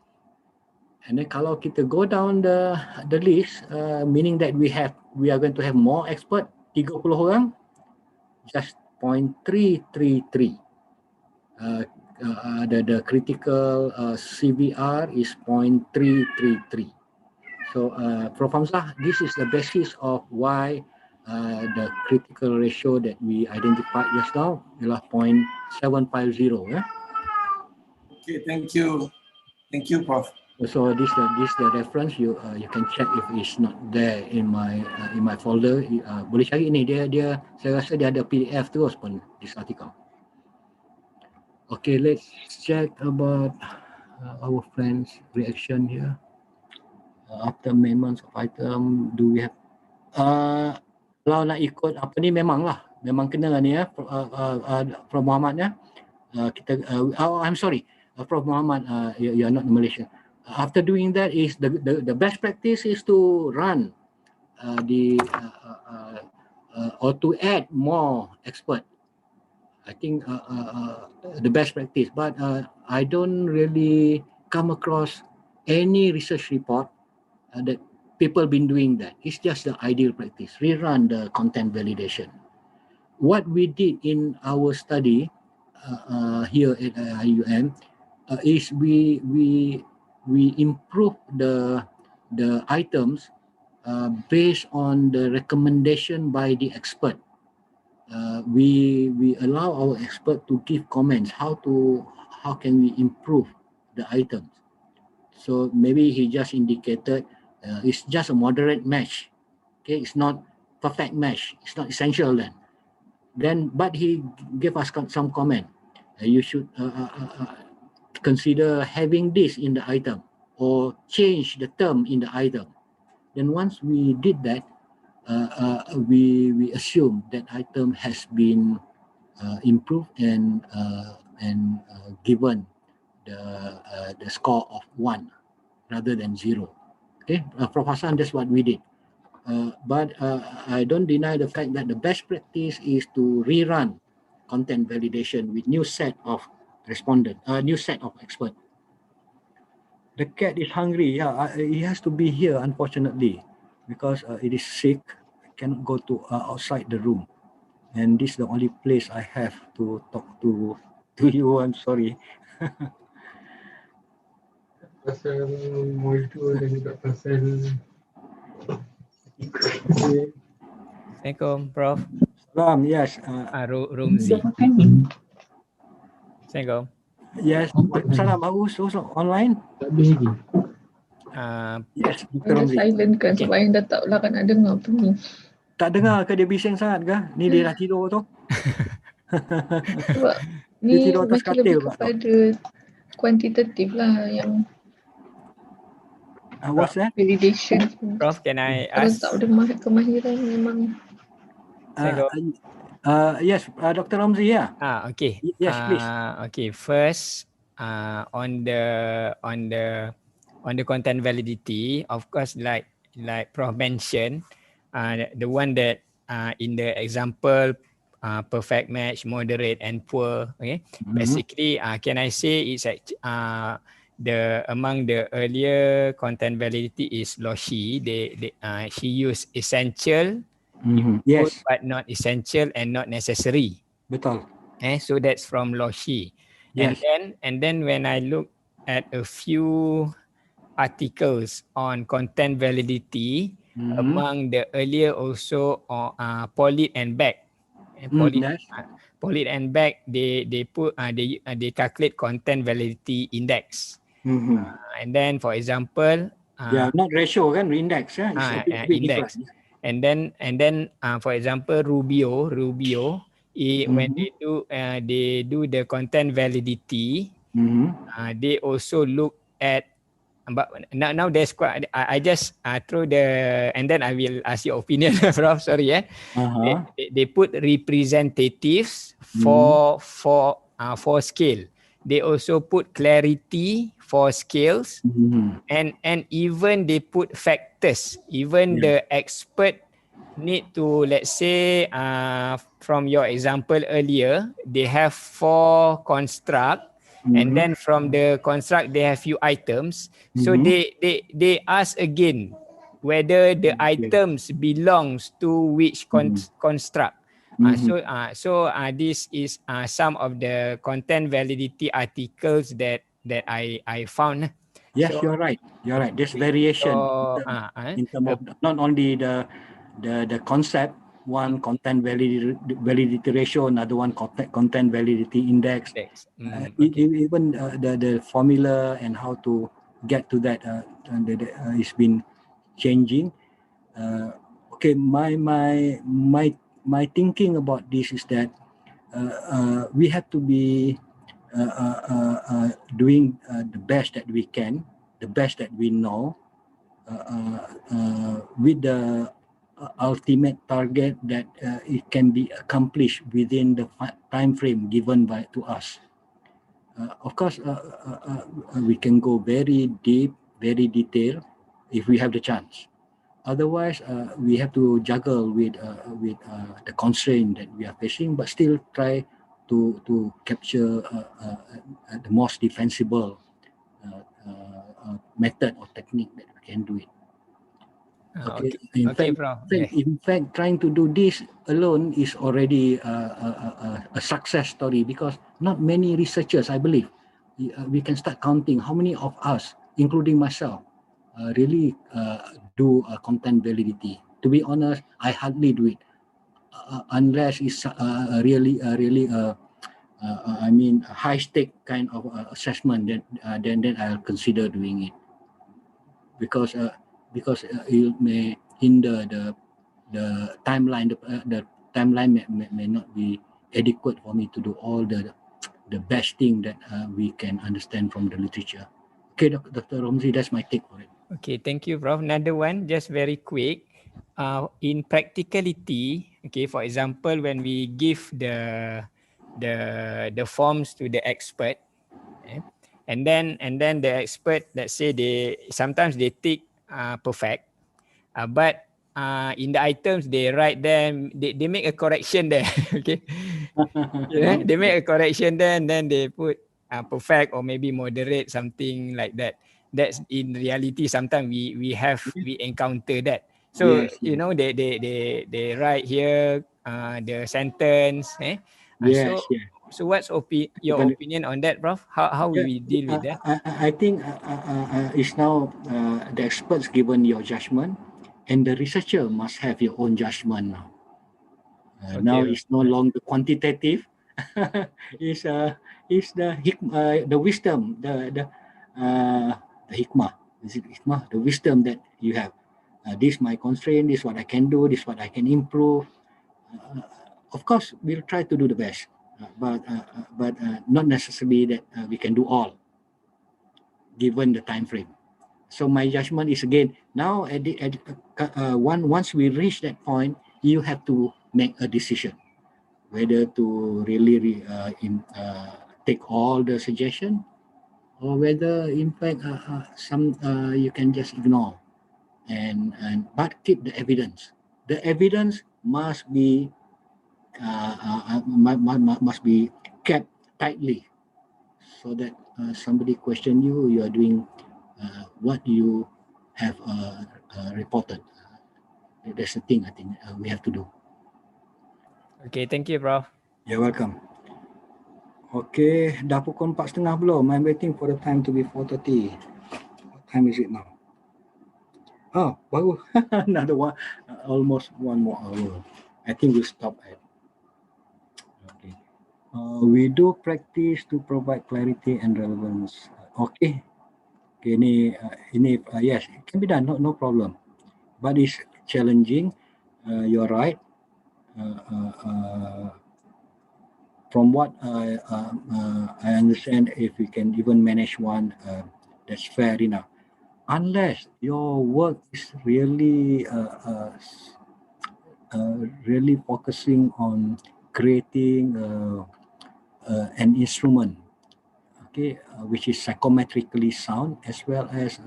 And then kalau kita go down the list, meaning that we are going to have more expert, 30 orang, just 0.333. The critical CVR is 0.333. So Prof. Hamzah, this is the basis of why the critical ratio that we identified just now ialah 0.750. Okay, thank you, Prof. So this the reference. You can check if it's not there in my folder. Boleh cari ni, dia saya rasa dia ada PDF terus pun this article. Okay, let's check about our friends' reaction here. After amendments of item, do we have kalau nak ikut apa ni, memang kena ni ya, Prof. Muhammad ya. I'm sorry, Prof. Muhammad, you are not in Malaysia. After doing that, is the best practice is to run or to add more expert. I think the best practice. But I don't really come across any research report that people been doing that. It's just the ideal practice. Rerun the content validation. What we did in our study here at IUM is we improve the items based on the recommendation by the expert. We allow our expert to give comments how can we improve the items. So maybe he just indicated it's just a moderate match. Okay, it's not perfect match. It's not essential then. But he gave us some comment. You should consider having this in the item or change the term in the item. Then once we did that, we assume that item has been improved and given the score of 1 rather than 0. Okay, Prof. Hassan, that's what we did. But I don't deny the fact that the best practice is to rerun content validation with new set of new set of experts. The cat is hungry. Yeah, it has to be here, unfortunately, because it is sick. I cannot go to outside the room, and this is the only place I have to talk to you. I'm sorry. Pasal modul dan juga pasal okay. Assalamualaikum, Prof. Salam, yes. Rumzi. Assalamualaikum. Yes, Salam. Also online? Tak habis lagi. Yes, Dr. Anda Ramzi. silent kan sebab yang dah tak lah kan nak dengar pun ni. Tak dengar ke dia bising sangat ke? Ni dia dah tidur tu. Sebab Dia ni tidur atas macam katil lebih pula tu. kepada kuantitatif lah yang What's that? validation. Prof, can I Kalau ask? tak ada kemahiran memang. Yes, Dr. Ramzi, yeah. Okay. Yes, please. Okay, first, on the content validity, of course, like Prof mentioned, the one that in the example, perfect match, moderate, and poor. Okay, basically, can I say it's among the earlier content validity is Loshi. She used essential, Yes, but not essential and not necessary. betul. So that's from Loshi. Yes. And then when I look at a few articles on content validity, among the earlier also Polit and Beck. Polit and Beck, they put they calculate content validity index. And then for example, not ratio kan, index ya. Index. Different. And then for example Rubio, when they do the content validity, they also look at. But now there's quite. I just throw the, and then I will ask your opinion, Prof. Sorry, they put representatives for scale. They also put clarity for scales, and even they put factors. Even the expert need to, let's say, from your example earlier, they have 4 construct. And then from the construct they have few items. So they ask again whether the items belongs to which construct. So this is some of the content validity articles that I found. Yes, you're right. There's variation in terms of not only the concept. One content validity ratio, another one content validity index. Even the formula and how to get to that it's been changing. Okay, my thinking about this is that we have to be doing the best that we can, the best that we know, with the ultimate target that it can be accomplished within the time frame given to us. Of course, we can go very deep, very detailed if we have the chance. Otherwise, we have to juggle with the constraint that we are facing, but still try to capture the most defensible method or technique that we can do it. Okay. Okay, Prof. In fact, trying to do this alone is already a success story, because not many researchers, I believe, we can start counting how many of us, including myself, really do content validity. To be honest, I hardly do it unless it's really I mean, a high stake kind of assessment. Then I'll consider doing it, because it may hinder the timeline. The timeline may not be adequate for me to do all the best thing that we can understand from the literature. Okay, Dr. Romzi, that's my take for it. Okay, thank you, Prof. Another one, just very quick. In practicality, okay, for example, when we give the forms to the expert, and then the expert, let's say sometimes they tick perfect, but in the items they write them, they make a correction there. Okay, yeah, they make a correction there, and then they put perfect or maybe moderate, something like that. That's in reality sometimes we encounter that. So Yes, you yes. know, they write here the sentence. Yes, yes. So what's your opinion on that, Prof? How Yeah, we deal with that? I think it's now the experts given your judgment, and the researcher must have your own judgment now. Now Okay. it's no longer quantitative. it's the wisdom, the hikmah. Is it hikmah? The wisdom that you have. This my constraint. This what I can do. This what I can improve. Of course, we'll try to do the best, but not necessarily that we can do all, given the time frame. So my judgment is again now once we reach that point, you have to make a decision whether to really take all the suggestion, or whether in fact some you can just ignore, and but keep the evidence. The evidence must be must be kept tightly, so that somebody question you, you are doing what you have reported. That's the thing I think we have to do. Okay, thank you, Prof. You're welcome. Okay, dah pukul 4:30 belum? I'm waiting for the time to be 4:30. What time is it now? Oh, baru. Another one, almost 1 more hour. I think we'll stop at. Okay. We do practice to provide clarity and relevance. Okay. Okay, ini yes, it can be done, no problem. But it's challenging. You're right. From what I understand, if we can even manage one, that's fair enough. Unless your work is really really focusing on creating an instrument, okay, which is psychometrically sound, as well as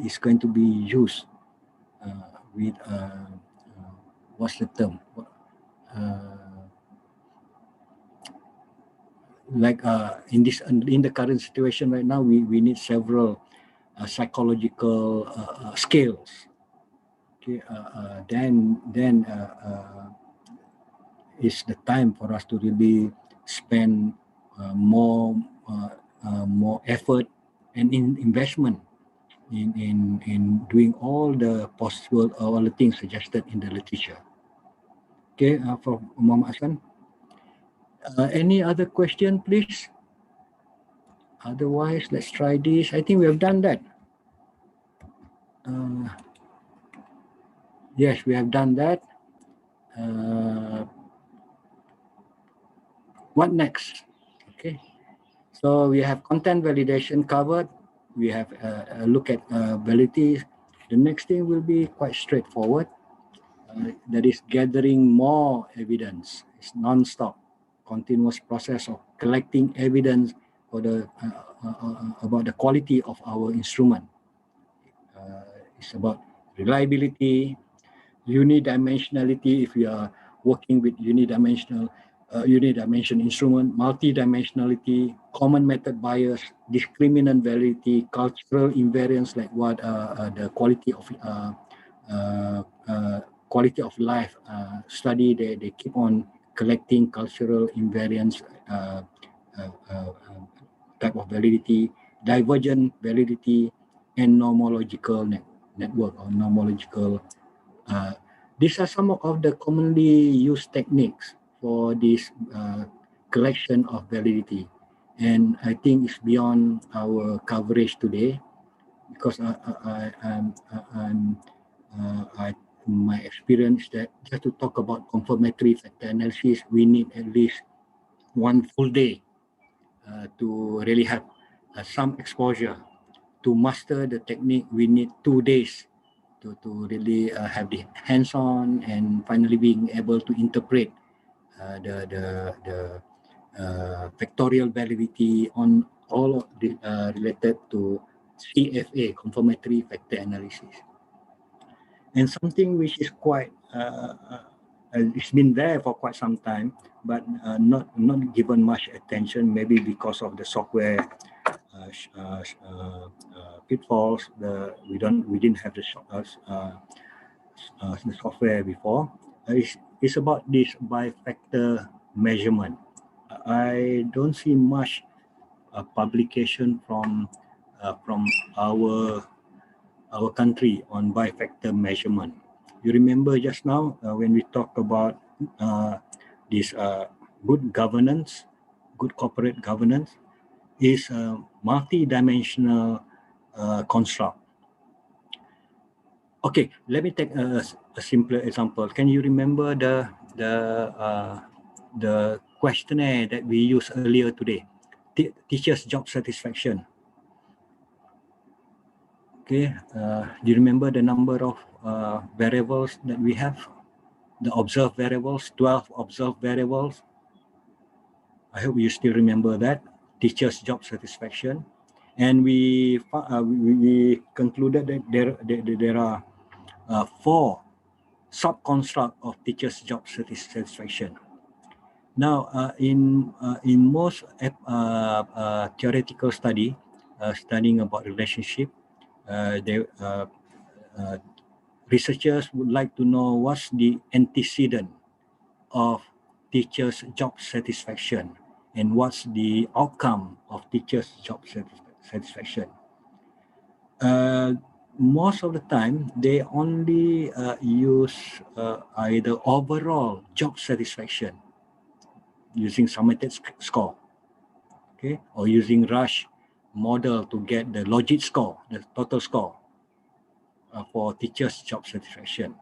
is going to be used with what's the term? Like in the current situation right now, we need several psychological scales. Okay, then is the time for us to really spend more effort and investment in doing all the possible all the things suggested in the literature. Okay, from Muhammad Hassan. Any other question, please? Otherwise, let's try this. I think we have done that. Yes, we have done that. What next? Okay, so we have content validation covered. We have a look at validity. The next thing will be quite straightforward. That is gathering more evidence. It's non-stop, continuous process of collecting evidence for the about the quality of our instrument. It's about reliability, unidimensionality. If we are working with unidimensional unidimension instrument, multidimensionality, common method bias, discriminant validity, cultural invariance, like what the quality of life study. They keep on collecting cultural invariance type of validity, divergent validity, and nomological network or nomological. These are some of the commonly used techniques for this collection of validity. And I think it's beyond our coverage today, because my experience that just to talk about confirmatory factor analysis, we need at least one full day to really have some exposure. To master the technique, we need 2 days to really have the hands-on, and finally being able to interpret the factorial validity on all of the related to CFA, confirmatory factor analysis. And something which is quite it's been there for quite some time, but not given much attention, maybe because of the software pitfalls. We didn't have the software before. It's about this bifactor measurement. I don't see much publication from our country on bifactor measurement. You remember just now when we talked about this good governance, good corporate governance is a multi-dimensional construct. Okay, let me take a simpler example. Can you remember the questionnaire that we used earlier today? Teachers' job satisfaction. Okay, do you remember the number of variables that we have? The observed variables, 12 observed variables. I hope you still remember that. Teachers' job satisfaction. And we concluded that there are 4 sub-constructs of teachers' job satisfaction. Now, in most theoretical study, studying about relationship, researchers would like to know what's the antecedent of teachers' job satisfaction and what's the outcome of teachers' job satisfaction. Most of the time, they only use either overall job satisfaction using summated score, okay, or using Rush model to get the logic score, the total score for teachers' job satisfaction.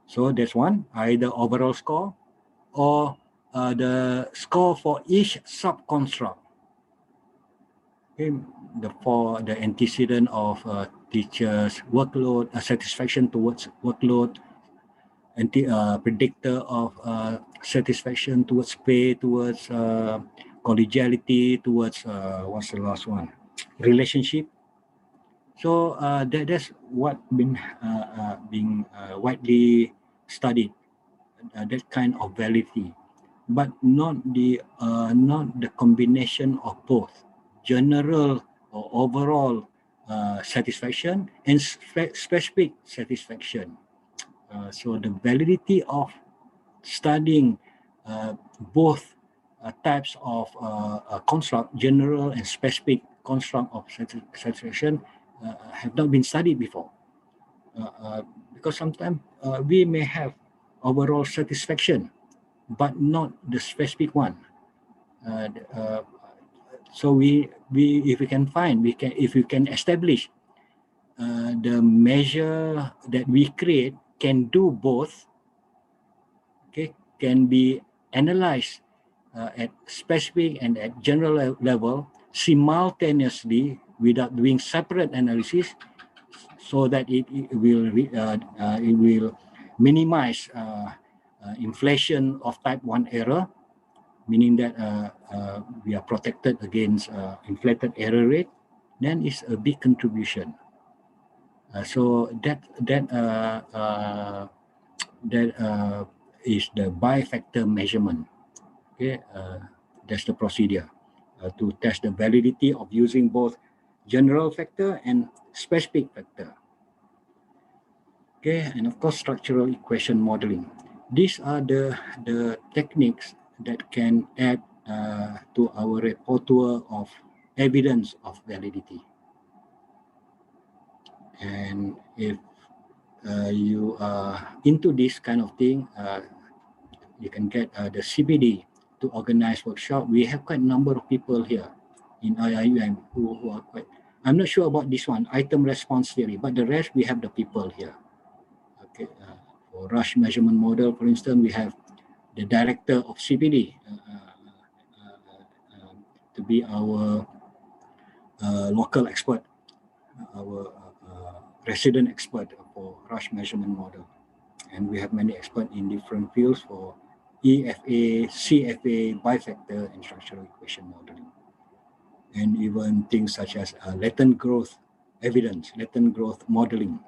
So that's one, either overall score or the score for each sub-construct. Okay, for the antecedent of teachers' workload, satisfaction towards workload, predictor of satisfaction towards pay, towards collegiality, towards what's the last one? Relationship. So that's what being widely studied, that kind of validity, but not the combination of both general or overall satisfaction and specific satisfaction. So the validity of studying both types of construct, general and specific construct of satisfaction, have not been studied before. Because sometimes we may have overall satisfaction, but not the specific one. So if we can find, if we can establish the measure that we create can do both, okay, can be analyzed at specific and at general level simultaneously without doing separate analysis, so that it will minimize inflation of type 1 error, meaning that we are protected against inflated error rate, then it's a big contribution. So that is the bifactor measurement. Okay, that's the procedure to test the validity of using both general factor and specific factor. Okay, and of course, structural equation modeling. These are the techniques that can add to our repertoire of evidence of validity. And if you are into this kind of thing, you can get the CPD to organize workshop. We have quite a number of people here in IIUM who are quite, I'm not sure about this one, item response theory, but the rest we have the people here. Okay, for rush measurement model, for instance, we have the director of CPD to be our local expert, our resident expert for rush measurement model. And we have many experts in different fields for EFA, CFA, bifactor, and structural equation modeling. And even things such as latent growth evidence, latent growth modeling.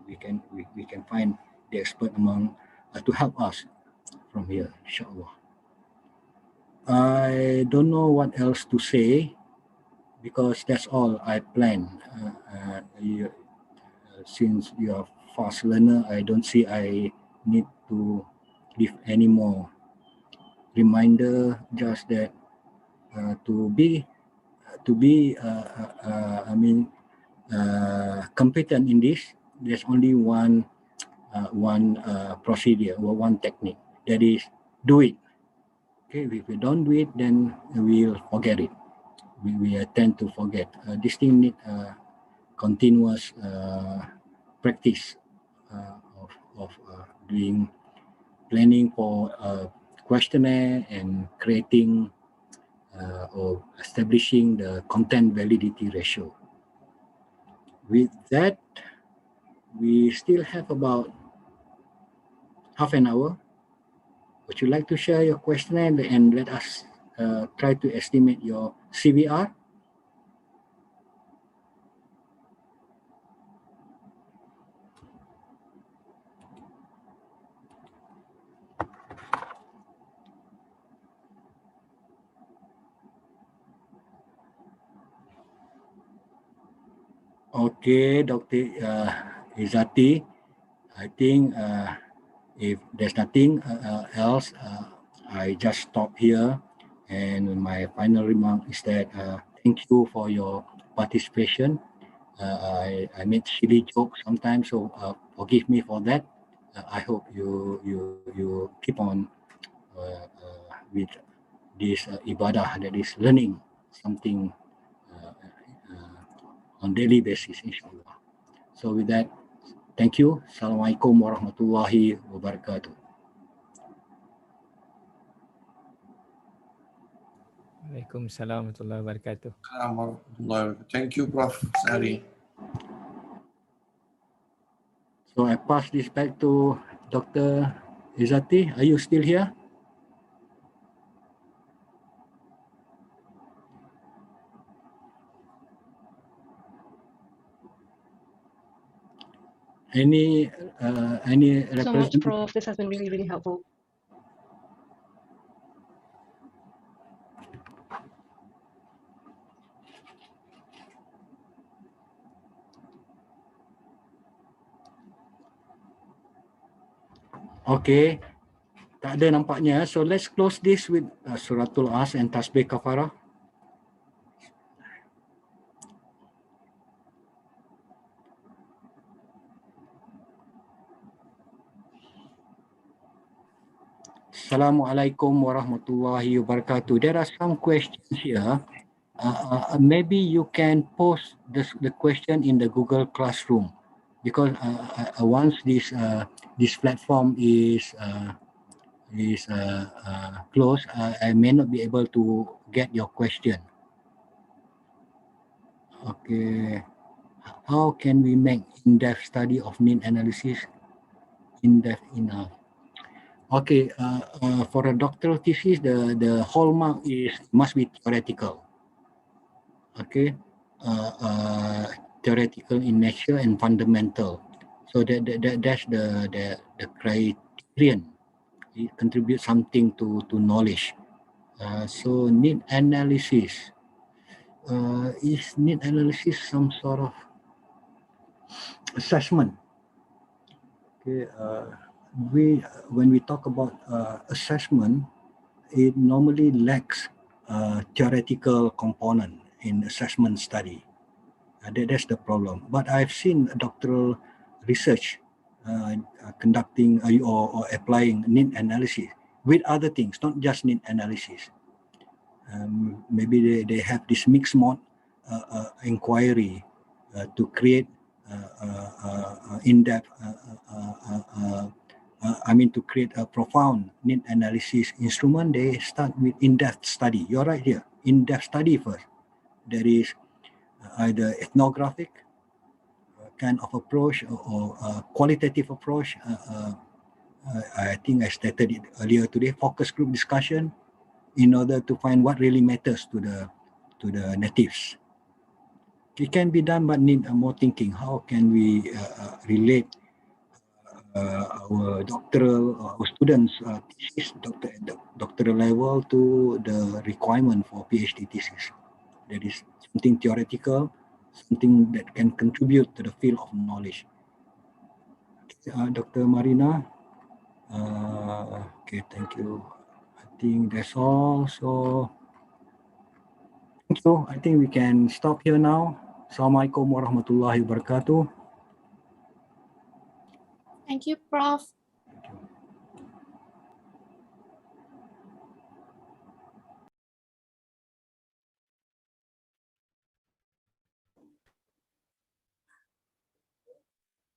We can find the expert among to help us from here, inshallah. I don't know what else to say because that's all I plan. Since you are fast learner, I don't see I need to give any more reminder. Just that to be competent in this, there's only one procedure or one technique, that is do it. Okay, if we don't do it, then we'll forget it. We tend to forget. This thing need continuous practice of doing planning for a questionnaire and creating or establishing the content validity ratio. With that, we still have about half an hour. Would you like to share your questionnaire and let us try to estimate your CVR? Okay, Dr. Izzati, I think if there's nothing else, I just stop here. And my final remark is that thank you for your participation. I made silly jokes sometimes, so forgive me for that. I hope you keep on with this ibadah, that is learning something on daily basis, inshallah. So with that, thank you. Assalamualaikum warahmatullahi wabarakatuh. Waalaikumsalam warahmatullahi wabarakatuh. Thank you, Prof. Sari. So I pass this back to Dr. Izzati. Are you still here? Any So much, Prof. This has been really, really helpful. Okay, tak ada nampaknya. So let's close this with Suratul As and Tasbih Kafarah. Assalamualaikum warahmatullahi wabarakatuh. There are some questions here. Maybe you can post the question in the Google Classroom, because once this platform is closed, I may not be able to get your question. Okay, how can we make in-depth study of need analysis in-depth enough? Okay, for a doctoral thesis, the hallmark is must be theoretical. Okay, theoretical in nature and fundamental. So that's the criterion. It contributes something to knowledge. So need analysis. Is need analysis some sort of assessment? Okay. When we talk about assessment, it normally lacks theoretical component in assessment study. That's the problem. But I've seen doctoral research conducting or applying need analysis with other things, not just need analysis. Maybe they have this mixed mode inquiry to create in-depth, to create a profound need analysis instrument. They start with in-depth study. You're right here. In-depth study first. There is either ethnographic kind of approach or qualitative approach. I think I stated it earlier today. Focus group discussion in order to find what really matters to the natives. It can be done, but need more thinking. How can we relate our doctoral, our students' thesis, doctoral level to the requirement for PhD thesis? That is something theoretical, something that can contribute to the field of knowledge. Dr. Marina. Okay, thank you. I think that's all. So, thank you. I think we can stop here now. Assalamualaikum warahmatullahi wabarakatuh. Thank you, Prof.